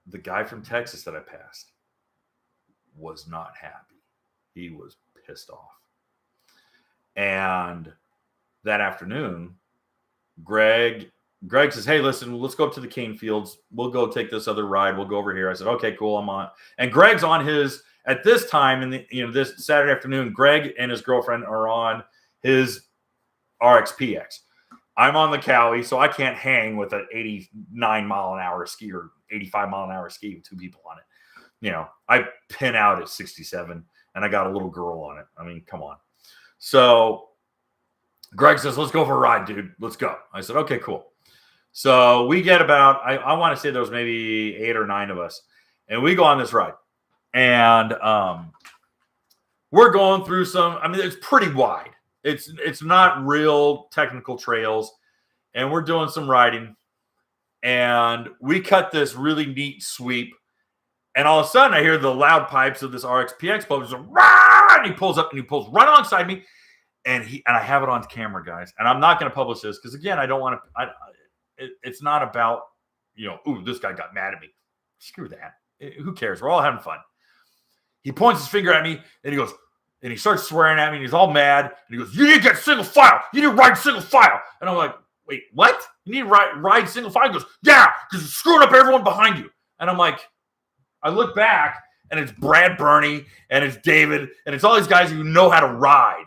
The guy from Texas that I passed was not happy. He was pissed off. And that afternoon, Greg Greg says, hey, listen, let's go up to the cane fields. We'll go take this other ride. We'll go over here. I said, okay, cool. I'm on. And Greg's on his, at this time in the, this Saturday afternoon, Greg and his girlfriend are on his RXPX. I'm on the Cowie, so I can't hang with an 89 mile an hour ski or 85 mile an hour ski with two people on it. I pin out at 67 and I got a little girl on it. I mean, come on. So Greg says, let's go for a ride, dude. Let's go. I said, okay, cool. So we get about, I want to say there was maybe 8 or 9 of us. And we go on this ride. And we're going through some, I mean, it's pretty wide. It's not real technical trails. And we're doing some riding. And we cut this really neat sweep. And all of a sudden, I hear the loud pipes of this RXPX boat. Just and he pulls up and he pulls right alongside me. And I have it on camera, guys. And I'm not going to publish this because, again, I don't want to. It's not about, ooh, this guy got mad at me. Screw that. Who cares? We're all having fun. He points his finger at me and he goes, and he starts swearing at me and he's all mad. And he goes, you need to get single file. You need to ride single file. And I'm like, wait, what? You need to ride single file? He goes, yeah, because you're screwing up everyone behind you. And I'm like, I look back and it's Brad Burney and it's David and it's all these guys who know how to ride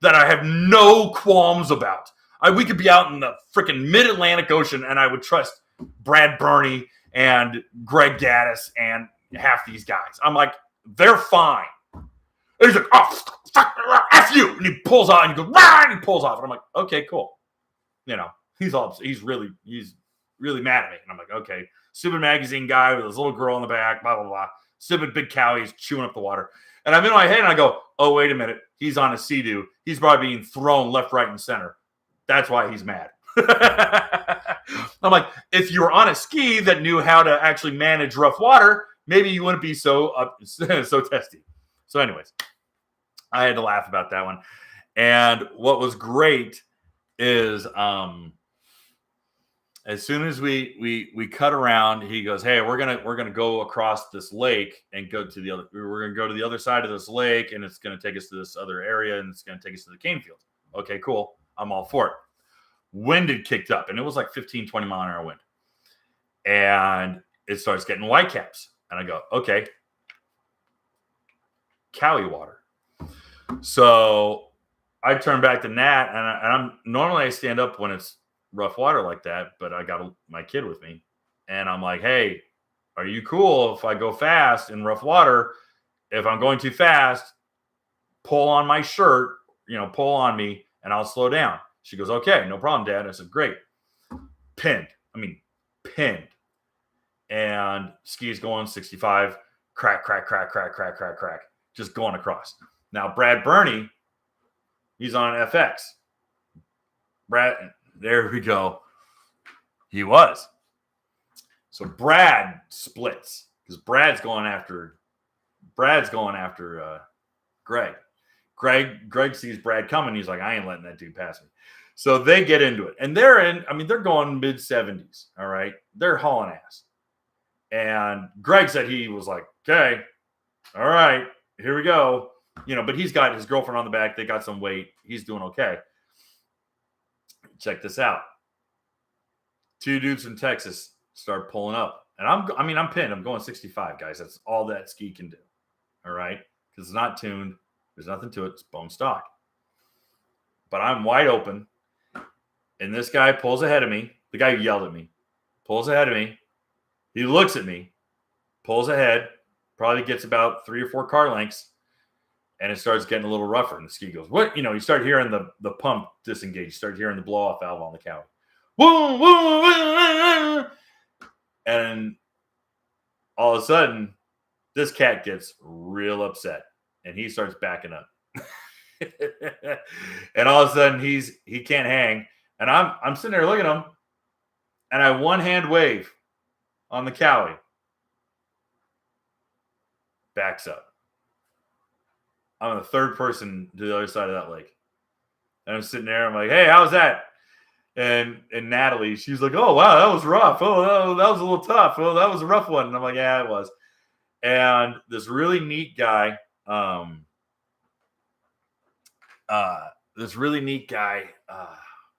that I have no qualms about. We could be out in the freaking mid-Atlantic Ocean and I would trust Brad Burney and Greg Gaddis and half these guys. I'm like, they're fine. And he's like, oh, fuck, F you. And he pulls off and he goes, rah, and he pulls off. And I'm like, okay, cool. He's really mad at me. And I'm like, okay. Stupid magazine guy with his little girl in the back, blah, blah, blah. Stupid big cow. He's chewing up the water. And I'm in my head and I go, oh, wait a minute. He's on a Sea-Doo. He's probably being thrown left, right, and center. That's why he's mad. I'm like, if you were on a ski that knew how to actually manage rough water, maybe you wouldn't be so testy. So anyways, I had to laugh about that one. And what was great is as soon as we cut around, he goes, hey, we're gonna go across this lake and go to the other. We're gonna go to the other side of this lake, and it's gonna take us to this other area, and it's gonna take us to the cane fields. Okay, cool. I'm all for it. Wind had kicked up, and it was like 15, 20 mile an hour wind. And it starts getting whitecaps. And I go, okay, Cowie water. So I turn back to Nat, and I'm normally I stand up when it's rough water like that, but I got my kid with me. And I'm like, hey, are you cool if I go fast in rough water? If I'm going too fast, pull on my shirt, pull on me, and I'll slow down. She goes, okay, no problem, Dad. I said, great. Pinned. And ski's going 65, crack, just going across. Now, Brad Burney, he's on an FX. Brad, there we go. He was. So Brad splits because Brad's going after Greg. Greg sees Brad coming. He's like, I ain't letting that dude pass me. So they get into it. And they're going mid-70s. All right. They're hauling ass. And Greg said he was like, okay, all right, here we go. But he's got his girlfriend on the back. They got some weight. He's doing okay. Check this out. 2 dudes from Texas start pulling up. And I'm pinned. I'm going 65, guys. That's all that ski can do. All right. Because it's not tuned. There's nothing to it. It's bone stock. But I'm wide open. And this guy pulls ahead of me. The guy who yelled at me pulls ahead of me. He looks at me, pulls ahead, probably gets about 3 or 4 car lengths, and it starts getting a little rougher. And the ski goes, what? You start hearing the pump disengage. You start hearing the blow-off valve on the Cowie. Woo, woo, woo, woo. And all of a sudden, this cat gets real upset, and he starts backing up. And all of a sudden, he can't hang. And I'm sitting there looking at him, and I one-hand wave on the Cowie. Backs up. I'm the third person to the other side of that lake. And I'm sitting there. I'm like, hey, how's that? And Natalie, she's like, oh, wow, that was rough. Oh, that was a little tough. Oh, that was a rough one. And I'm like, yeah, it was. And this really neat guy,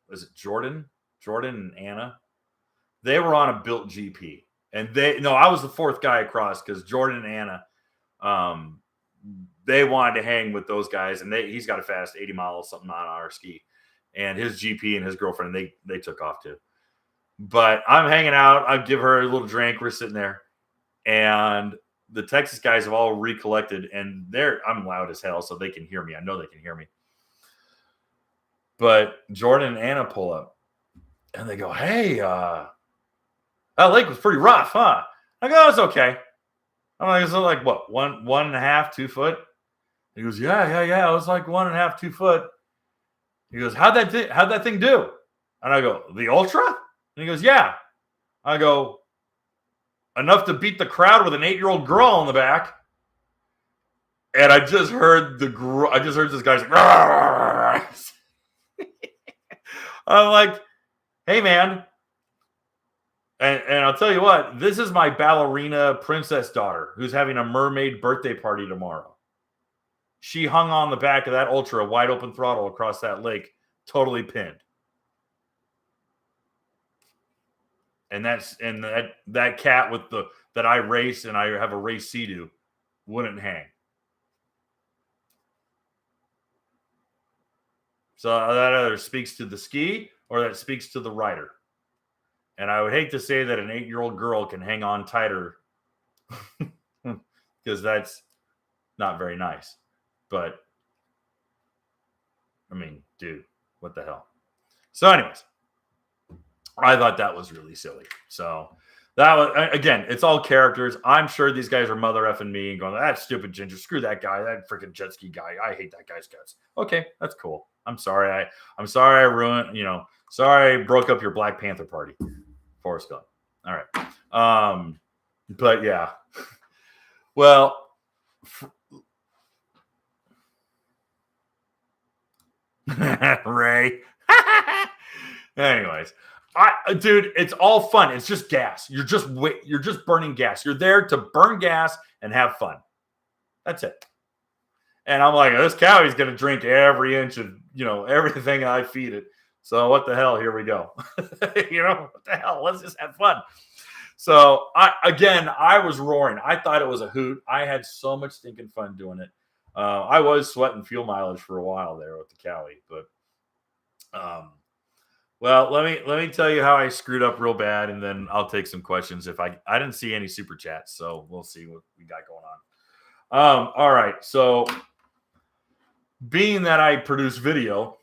was it Jordan Jordan and Anna, they were on a built GP. And I was the fourth guy across because Jordan and Anna, they wanted to hang with those guys. And he's got a fast 80 miles, something on our ski. And his GP and his girlfriend, they took off too. But I'm hanging out. I give her a little drink. We're sitting there. And the Texas guys have all recollected. And I'm loud as hell, so they can hear me. I know they can hear me. But Jordan and Anna pull up. And they go, hey, that lake was pretty rough, huh? I go, it's okay. I'm like, is it like what, 1.5, 2 foot? He goes, yeah. It was like 1.5, 2 foot. He goes, how'd that thing do? And I go, the Ultra? And he goes, yeah. I go, enough to beat the crowd with an 8-year-old girl in the back. And I just heard this guy's like, I'm like, hey man. And I'll tell you what, this is my ballerina princess daughter who's having a mermaid birthday party tomorrow. She hung on the back of that Ultra, wide open throttle across that lake, totally pinned. And that cat that I race and I have a race Sea-Doo wouldn't hang. So that either speaks to the ski or that speaks to the rider. And I would hate to say that an 8-year-old girl can hang on tighter because that's not very nice. But, I mean, dude, what the hell? So anyways, I thought that was really silly. So that was, again, it's all characters. I'm sure these guys are mother effing me and going, that stupid ginger, screw that guy, that freaking jet ski guy. I hate that guy's guts. Okay, that's cool. I'm sorry. I'm sorry I ruined, sorry I broke up your Black Panther party. Forrest Gump. All right. But yeah. Well, Ray. Anyways, dude, it's all fun. It's just gas. You're just burning gas. You're there to burn gas and have fun. That's it. And I'm like, this cow is going to drink every inch of, everything I feed it. So what the hell? Here we go. What the hell? Let's just have fun. So I was roaring. I thought it was a hoot. I had so much stinking fun doing it. I was sweating fuel mileage for a while there with the Cowie, but well, let me tell you how I screwed up real bad, and then I'll take some questions. If I didn't see any super chats, so we'll see what we got going on. All right. So being that I produce video,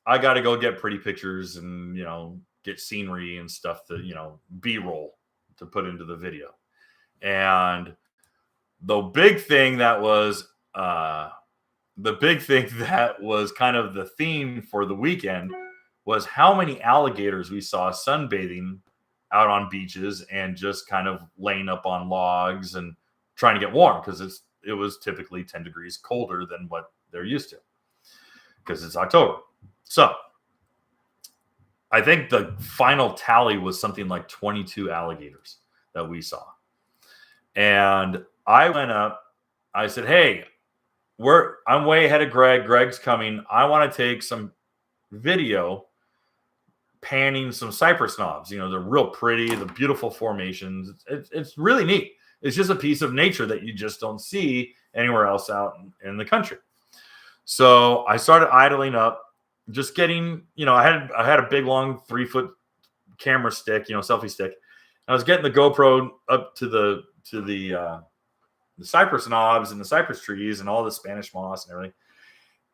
I got to go get pretty pictures and, get scenery and stuff to, B-roll to put into the video. And the big thing that was kind of the theme for the weekend was how many alligators we saw sunbathing out on beaches and just kind of laying up on logs and trying to get warm because it was typically 10 degrees colder than what they're used to because it's October. So I think the final tally was something like 22 alligators that we saw. And I went up, I said, hey, I'm way ahead of Greg. Greg's coming. I want to take some video panning some cypress knobs. They're real pretty, the beautiful formations. It's really neat. It's just a piece of nature that you just don't see anywhere else out in the country. So I started idling up, just getting, I had a big long 3-foot camera stick, selfie stick. I was getting the GoPro up to the cypress knobs and the cypress trees and all the Spanish moss and everything.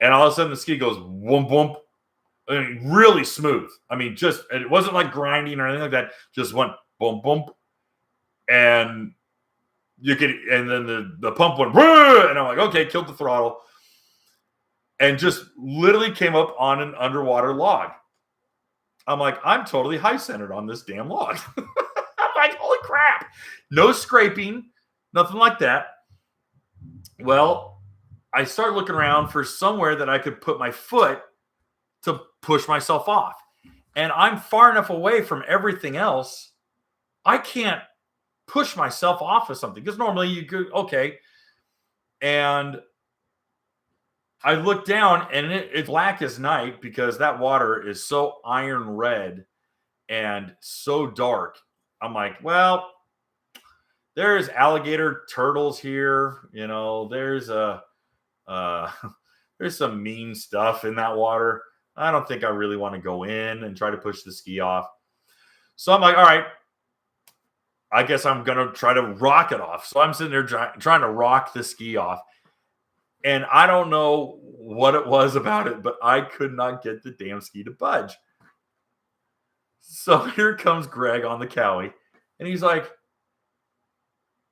And all of a sudden the ski goes whoomp, whoomp. I mean, really smooth. I mean, it wasn't like grinding or anything like that. Just went boom, boom. And then the pump went, and I'm like, okay, killed the throttle. And just literally came up on an underwater log. I'm like, I'm totally high-centered on this damn log. I'm like, holy crap. No scraping, nothing like that. Well, I start looking around for somewhere that I could put my foot to push myself off. And I'm far enough away from everything else, I can't push myself off of something. Because normally you go, okay. And I look down and it's black as night because that water is so iron red and so dark. I'm like, well, there's alligator turtles here. You know, there's there's some mean stuff in that water. I don't think I really want to go in and try to push the ski off. So I'm like, all right, I guess I'm going to try to rock it off. So I'm sitting there trying to rock the ski off. And I don't know what it was about it, but I could not get the damn ski to budge. So here comes Greg on the Cowie, and he's like,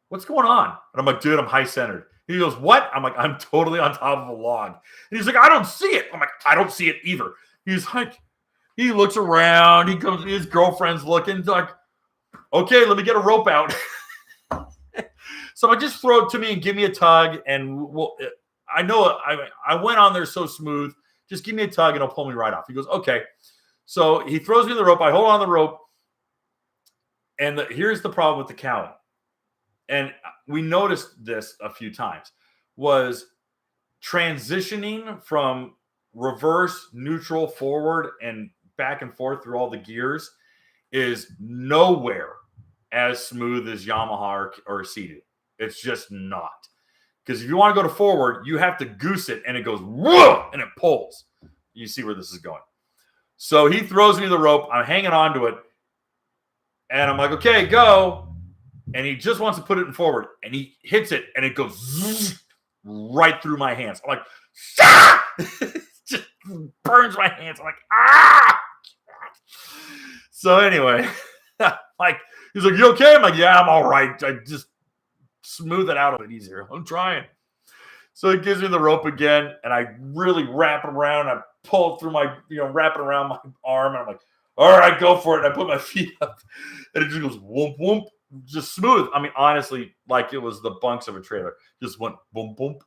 what's going on? And I'm like, dude, I'm high centered. He goes, what? I'm like, I'm totally on top of a log. And he's like, I don't see it. I'm like, I don't see it either. He's like, he looks around. He comes, his girlfriend's looking. He's like, okay, let me get a rope out. So I just throw it to me and give me a tug. And I know I went on there so smooth. Just give me a tug and it'll pull me right off. He goes, okay. So he throws me the rope. I hold on the rope. And here's the problem with the Cowie. And we noticed this a few times, was transitioning from reverse, neutral, forward, and back and forth through all the gears is nowhere as smooth as Yamaha or Sea-Doo. It's just not. Because if you want to go to forward, you have to goose it, and it goes, whoa, and it pulls. You see where this is going. So he throws me the rope. I'm hanging on to it. And I'm like, okay, go. And he just wants to put it in forward. And he hits it, and it goes zzz, right through my hands. I'm like, ah! It just burns my hands. I'm like, ah! So anyway, like, he's like, you okay? I'm like, yeah, I'm all right. I just smooth it out a bit easier. I'm trying. So he gives me the rope again, and I really wrap it around. I pull it through my, wrap it around my arm. And I'm like, all right, go for it. And I put my feet up, and it just goes whoomp, whoomp, just smooth. I mean, honestly, like it was the bunks of a trailer. Just went boom, boom,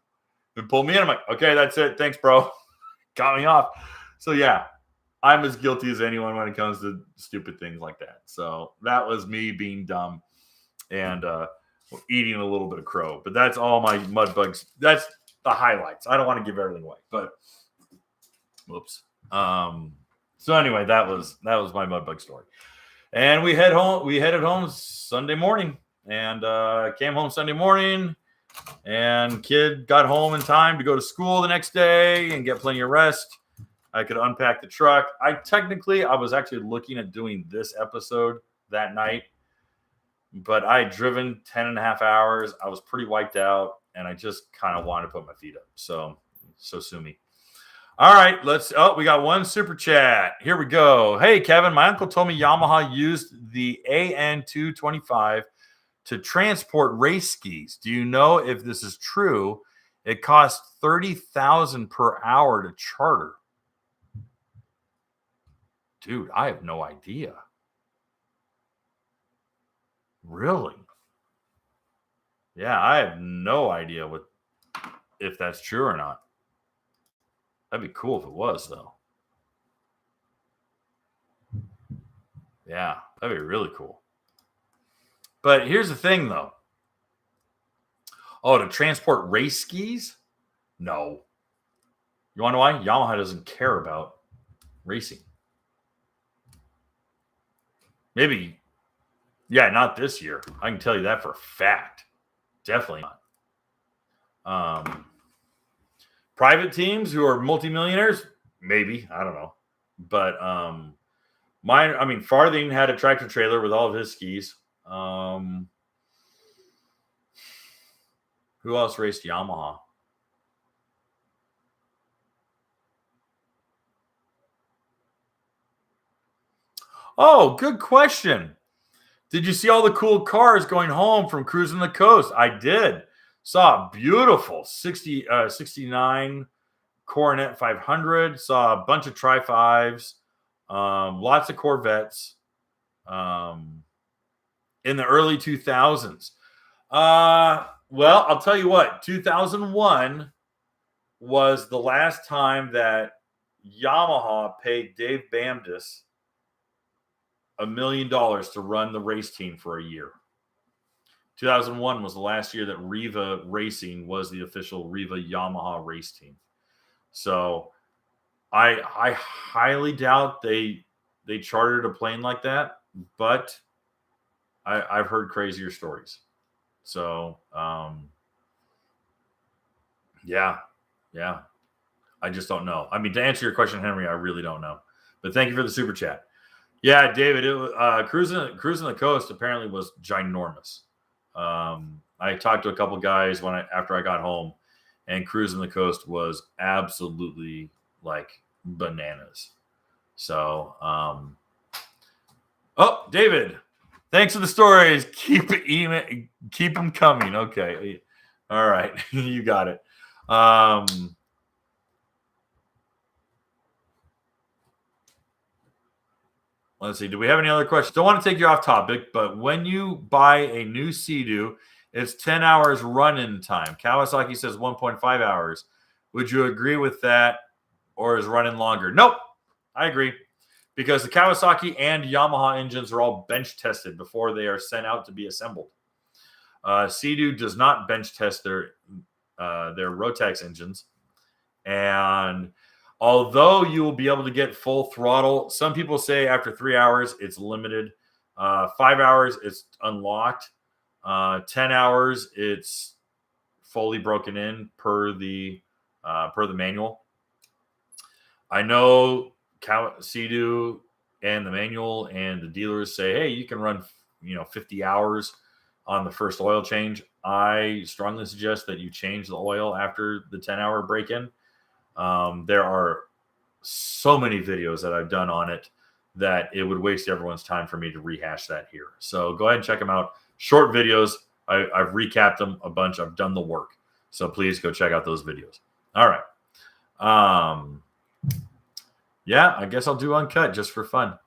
and pulled me in. I'm like, okay, that's it. Thanks, bro. Got me off. So yeah, I'm as guilty as anyone when it comes to stupid things like that. So that was me being dumb and eating a little bit of crow. But that's all my mud bugs. That's the highlights. I don't want to give everything away, but whoops. So anyway, that was my mud bug story. And we headed home Sunday morning, and came home Sunday morning, and kid got home in time to go to school the next day and get plenty of rest. I could unpack the truck. I was actually looking at doing this episode that night, but I had driven 10 and a half hours. I was pretty wiped out, and I just kind of wanted to put my feet up. So sue me. All right, we got one super chat. Here we go. Hey, Kevin, my uncle told me Yamaha used the AN225 to transport race skis. Do you know if this is true? It costs $30,000 per hour to charter. Dude, I have no idea. Really? Yeah, I have no idea if that's true or not. That'd be cool if it was, though. Yeah, that'd be really cool. But here's the thing, though. Oh, to transport race skis? No. You want to know why? Yamaha doesn't care about racing. Maybe, yeah, not this year. I can tell you that for a fact. Definitely not. Private teams who are multimillionaires, maybe, I don't know. But Farthing had a tractor trailer with all of his skis. Who else raced Yamaha? Oh, good question. Did you see all the cool cars going home from cruising the coast? I did. Saw a beautiful 69 Coronet 500. Saw a bunch of Tri-5s. Lots of Corvettes. In the early 2000s. Well, I'll tell you what. 2001 was the last time that Yamaha paid Dave Bamdis $1 million to run the race team for a year. 2001 was the last year that Riva Racing was the official Riva Yamaha race team. So I highly doubt they chartered a plane like that, but I've heard crazier stories. So yeah. I just don't know. I mean, to answer your question, Henry, I really don't know. But thank you for the super chat. Yeah, David, cruising the coast apparently was ginormous. I talked to a couple guys after I got home, and cruising the coast was absolutely like bananas. So, oh, David, thanks for the stories. Keep them coming. Okay, all right, you got it. Let's see. Do we have any other questions? Don't want to take you off topic, but when you buy a new Sea-Doo, it's 10 hours run-in time. Kawasaki says 1.5 hours. Would you agree with that, or is run-in longer? Nope. I agree. Because the Kawasaki and Yamaha engines are all bench tested before they are sent out to be assembled. Sea-Doo does not bench test their Rotax engines. And although you will be able to get full throttle, some people say after 3 hours it's limited. 5 hours it's unlocked. 10 hours it's fully broken in per the manual. I know Sea-Doo and the manual and the dealers say, hey, you can run 50 hours on the first oil change. I strongly suggest that you change the oil after the 10-hour break-in. There are so many videos that I've done on it that it would waste everyone's time for me to rehash that here. So go ahead and check them out. Short videos. I've recapped them a bunch. I've done the work. So please go check out those videos. All right. Yeah, I guess I'll do uncut just for fun.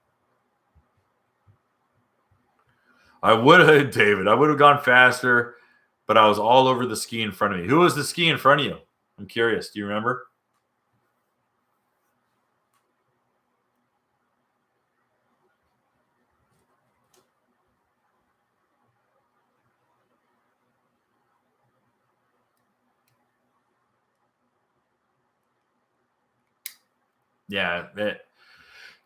I would have, David. I would have gone faster, but I was all over the ski in front of me. Who was the ski in front of you? I'm curious. Do you remember? Yeah,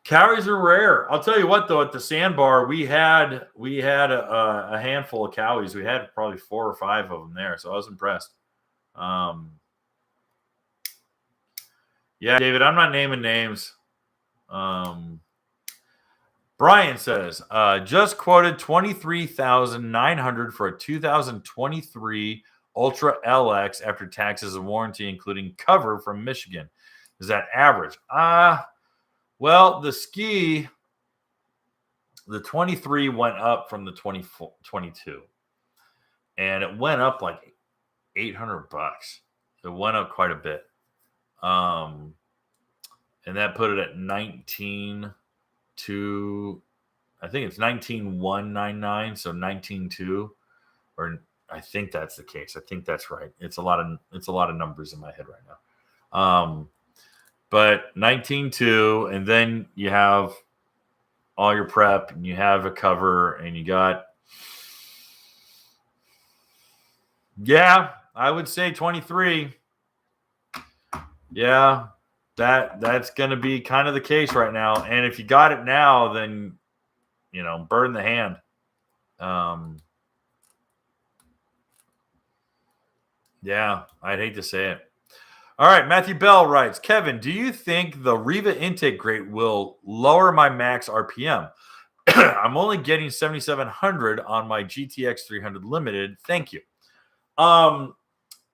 Cowies are rare. I'll tell you what, though, at the sandbar, we had a handful of cowies. We had probably 4 or 5 of them there, so I was impressed. Yeah, David, I'm not naming names. Brian says, just quoted $23,900 for a 2023 Ultra LX after taxes and warranty, including cover from Michigan. Is that average? Well, the ski, the 23 went up from the 22, and it went up like $800. It went up quite a bit. And that put it at 19 to, I think it's 19,199, so 19,2, or I think that's the case. I think that's right. It's a lot of numbers in my head right now. But 19.2, and then you have all your prep, and you have a cover, and you got, yeah, I would say 23. Yeah, that's going to be kind of the case right now. And if you got it now, then, burn the hand. Yeah, I'd hate to say it. All right, Matthew Bell writes, Kevin, do you think the Riva intake grate will lower my max RPM? I'm only getting 7,700 on my GTX 300 Limited. Thank you.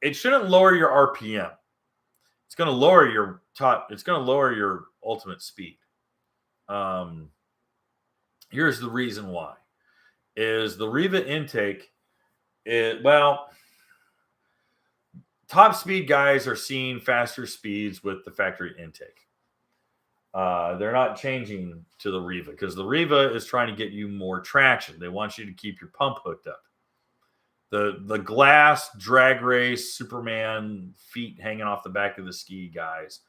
It shouldn't lower your RPM. It's going to lower your it's going to lower your ultimate speed. Here's the reason why. Is the Riva intake, top speed guys are seeing faster speeds with the factory intake. They're not changing to the Riva because the Riva is trying to get you more traction. They want you to keep your pump hooked up. The glass drag race Superman feet hanging off the back of the ski guys,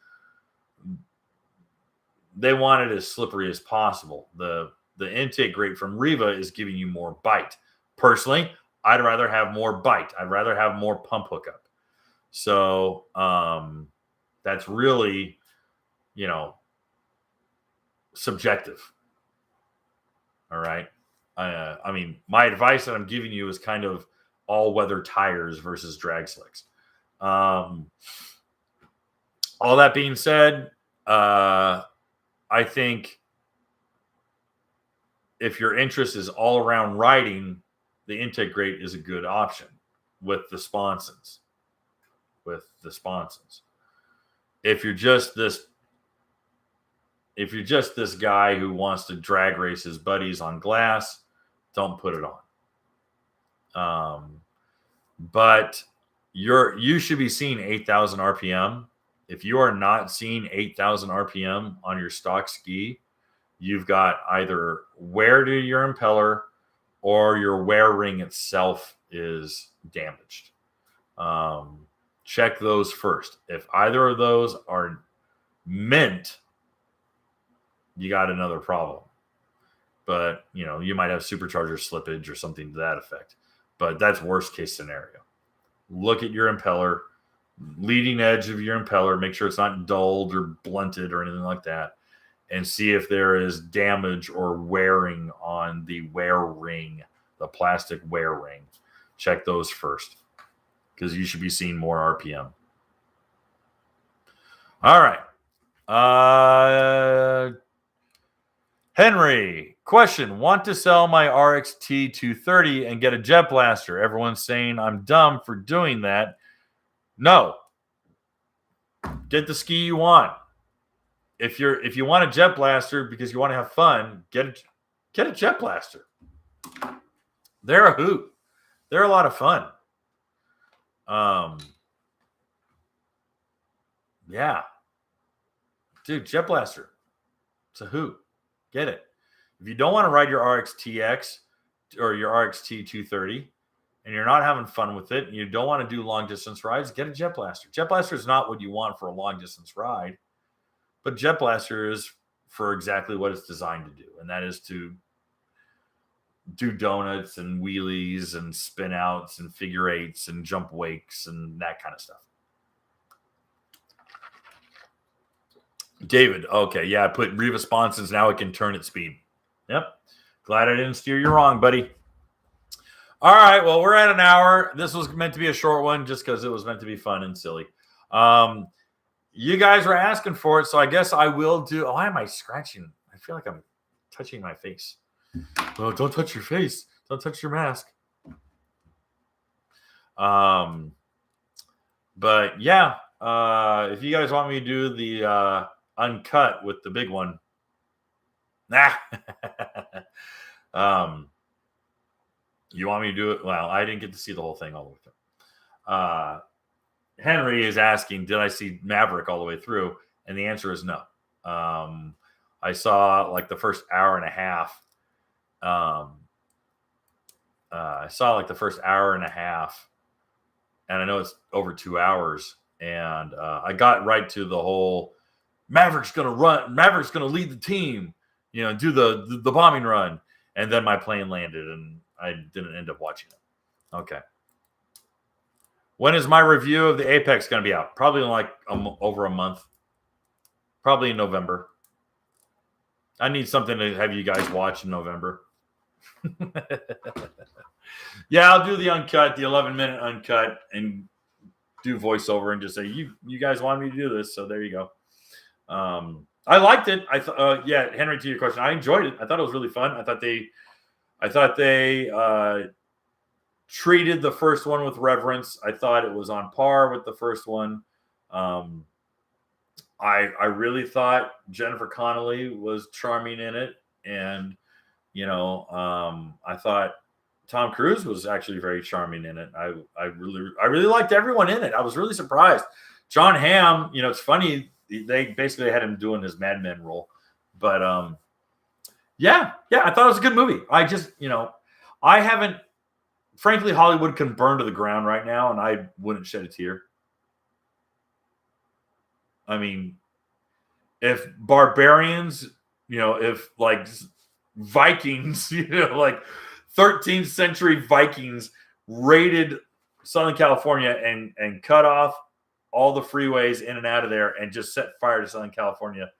they want it as slippery as possible. The intake grate from Riva is giving you more bite. Personally, I'd rather have more bite. I'd rather have more pump hookup. So that's That's really, subjective. All right. I mean, my advice that I'm giving you is kind of all-weather tires versus drag slicks. All that being said, I think if your interest is all-around riding, the Integrate is a good option with the sponsons. If you're just this guy who wants to drag race his buddies on glass, don't put it on. But you should be seeing 8,000 RPM. If you are not seeing 8,000 RPM on your stock ski, you've got either wear to your impeller or your wear ring itself is damaged. Check those first. If either of those are mint, you got another problem. But, you might have supercharger slippage or something to that effect. But that's worst case scenario. Look at your impeller, leading edge of your impeller. Make sure it's not dulled or blunted or anything like that. And see if there is damage or wearing on the wear ring, the plastic wear ring. Check those first, because you should be seeing more RPM. All right. Henry, question. Want to sell my RXT 230 and get a jet blaster. Everyone's saying I'm dumb for doing that. No. Get the ski you want. If you want a jet blaster because you want to have fun, get a jet blaster. They're a hoot. They're a lot of fun. Yeah. Dude, jet blaster. It's a hoot. Get it. If you don't want to ride your RXTX or your RXT 230 and you're not having fun with it and you don't want to do long distance rides, get a jet blaster. Jet blaster is not what you want for a long distance ride, but jet blaster is for exactly what it's designed to do. And that is to do donuts and wheelies and spin outs and figure eights and jump wakes and that kind of stuff. David, okay, yeah, I put Riva sponsons. Now it can turn at speed. Yep. Glad I didn't steer you wrong, buddy. All right, well, we're at an hour. This was meant to be a short one just because it was meant to be fun and silly. You guys were asking for it, so I guess I will do. Why am I scratching? I feel like I'm touching my face. Well, don't touch your face. Don't touch your mask. But yeah, if you guys want me to do the uncut with the big one, you want me to do it? Well, I didn't get to see the whole thing all the way through. Henry is asking, did I see Maverick all the way through? And the answer is no. I saw like the first hour and a half. And I know it's over 2 hours. And I got right to the whole Maverick's going to run. Maverick's going to lead the team, do the bombing run. And then my plane landed and I didn't end up watching it. Okay. When is my review of the Apex going to be out? Probably in like over a month. Probably in November. I need something to have you guys watch in November. Yeah, I'll do the uncut, the 11-minute uncut, and do voiceover and just say, you guys wanted me to do this, so there you go. I liked it. Yeah, Henry, to your question, I enjoyed it. I thought it was really fun. I thought they treated the first one with reverence. I thought it was on par with the first one. I really thought Jennifer Connelly was charming in it, and I thought Tom Cruise was actually very charming in it. I really liked everyone in it. I was really surprised. John Hamm, it's funny, they basically had him doing his Mad Men role, but yeah, I thought it was a good movie. I just I haven't. Frankly, Hollywood can burn to the ground right now, and I wouldn't shed a tear. I mean, if barbarians, if like Vikings, like 13th century Vikings raided Southern California and cut off all the freeways in and out of there and just set fire to Southern California.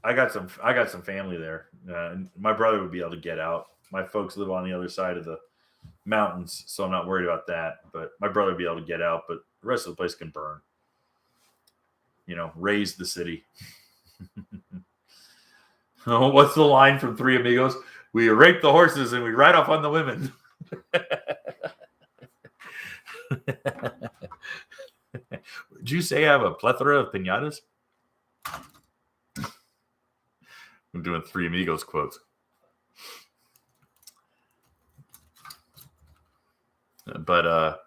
I got some family there. My brother would be able to get out. My folks live on the other side of the mountains, so I'm not worried about that. But my brother would be able to get out, but the rest of the place can burn. Raise the city. Oh, what's the line from Three Amigos? We rape the horses and we ride off on the women. Did you say I have a plethora of piñatas? I'm doing Three Amigos quotes. But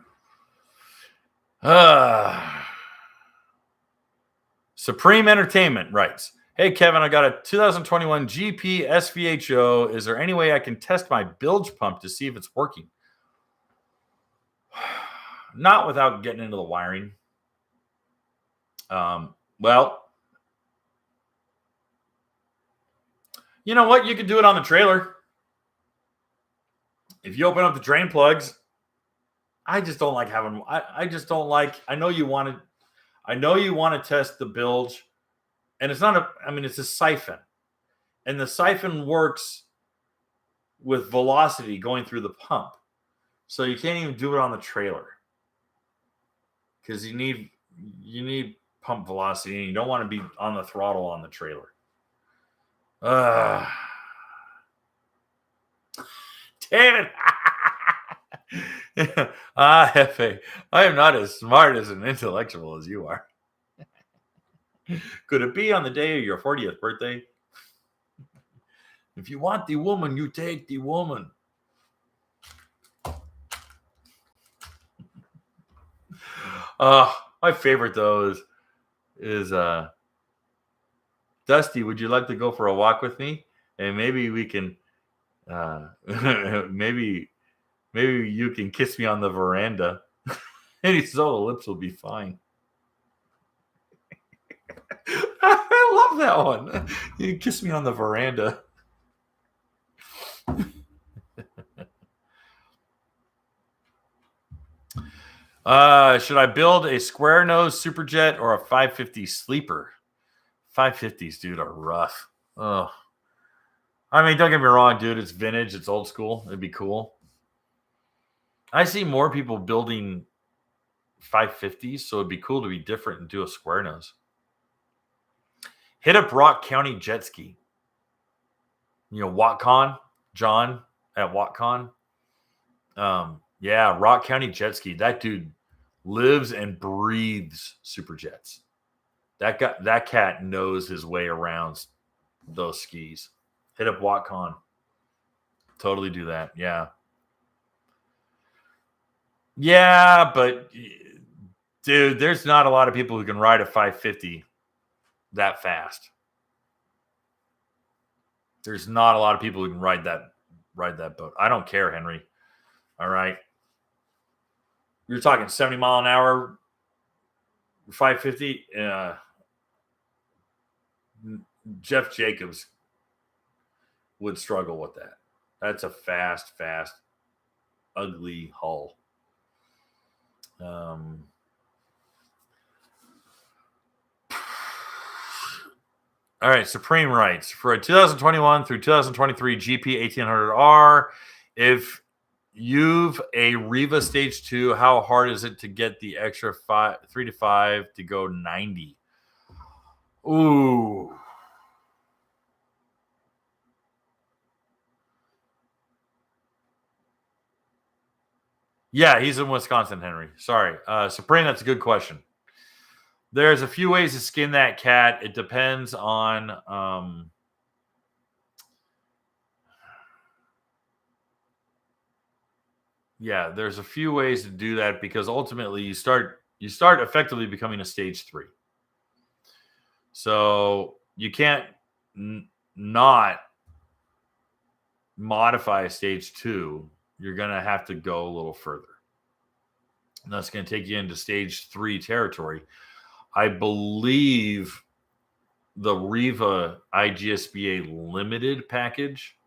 Supreme Entertainment writes, "Hey Kevin, I got a 2021 GP SVHO. Is there any way I can test my bilge pump to see if it's working?" Not without getting into the wiring. Well, you know what? You can do it on the trailer. If you open up the drain plugs, I just don't like having. I just don't like. I know you want to test the bilge, and it's not it's a siphon, and the siphon works with velocity going through the pump, so you can't even do it on the trailer because you need pump velocity, and you don't want to be on the throttle on the trailer. Damn it. Hefe, I am not as smart as an intellectual as you are. Could it be on the day of your 40th birthday? If you want the woman, you take the woman. My favorite though is Dusty, would you like to go for a walk with me? And maybe we can maybe you can kiss me on the veranda. And he says, "Oh, the lips will be fine." I love that one. You can kiss me on the veranda. Should I build a square nose superjet or a 550 sleeper? 550s, dude, are rough. Oh, don't get me wrong, dude. It's vintage. It's old school. It'd be cool. I see more people building 550s, so it'd be cool to be different and do a square nose. Hit up Rock County JetSki. WatCon, John at WatCon. Yeah, Rock County JetSki. That dude lives and breathes superjets. That cat knows his way around those skis. Hit up WatCon. Totally do that. Yeah. Yeah, but dude, there's not a lot of people who can ride a 550 that fast. There's not a lot of people who can ride that boat. I don't care, Henry. All right. You're talking 70 mile an hour 550. Jeff Jacobs would struggle with that. That's a fast, ugly hull. All right, Supreme writes, for a 2021 through 2023 GP 1800R, if you've a Riva Stage 2, how hard is it to get the extra 3 to 5 to go 90? Ooh. Yeah, he's in Wisconsin, Henry. Sorry. Supreme, that's a good question. There's a few ways to skin that cat. It depends on there's a few ways to do that because ultimately you start effectively becoming a stage 3. So you can't not modify a stage 2. You're going to have to go a little further. And that's going to take you into stage 3 territory. I believe the Riva IGSBA Limited package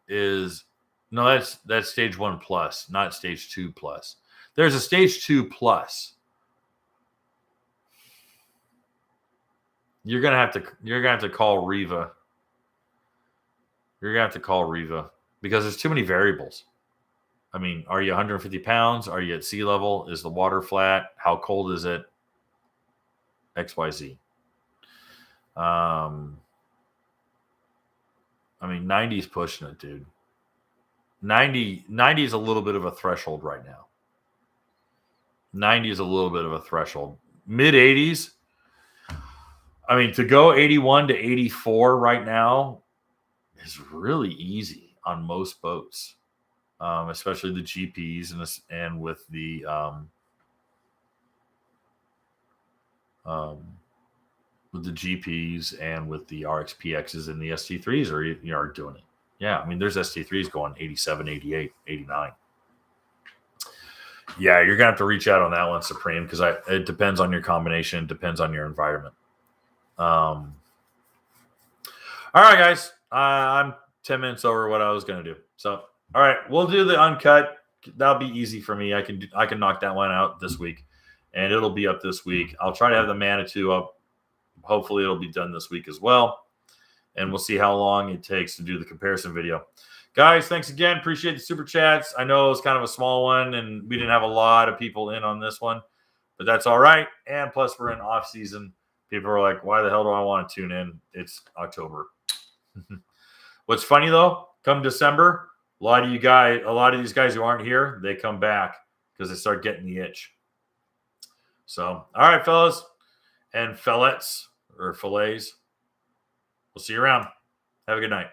is No, that's stage 1 plus, not stage 2 plus. There's a stage 2 plus. You're gonna have to call Riva. You're gonna have to call Riva because there's too many variables. I mean, are you 150 pounds? Are you at sea level? Is the water flat? How cold is it? XYZ. I mean, 90 is pushing it, dude. 90 is a little bit of a threshold right now. 90 is a little bit of a threshold. Mid 80s. I mean, to go 81 to 84 right now is really easy on most boats, especially the GPs and with the GPs and with the RXPXs and the ST3s are doing it. Yeah, I mean, there's ST3s going 87, 88, 89. Yeah, you're gonna have to reach out on that one, Supreme, because it depends on your combination, depends on your environment. All right, guys, I'm 10 minutes over what I was gonna do. So, all right, we'll do the uncut. That'll be easy for me. I can knock that one out this week, and it'll be up this week. I'll try to have the Manitou up. Hopefully, it'll be done this week as well, and we'll see how long it takes to do the comparison video. Guys, thanks again. Appreciate the super chats. I know it's kind of a small one, and we didn't have a lot of people in on this one, but that's all right. And plus, we're in off season. People are like, "Why the hell do I want to tune in?" It's October. What's funny though, come December, a lot of these guys who aren't here, they come back because they start getting the itch. So, all right, fellas and fillettes or fillets. We'll see you around. Have a good night.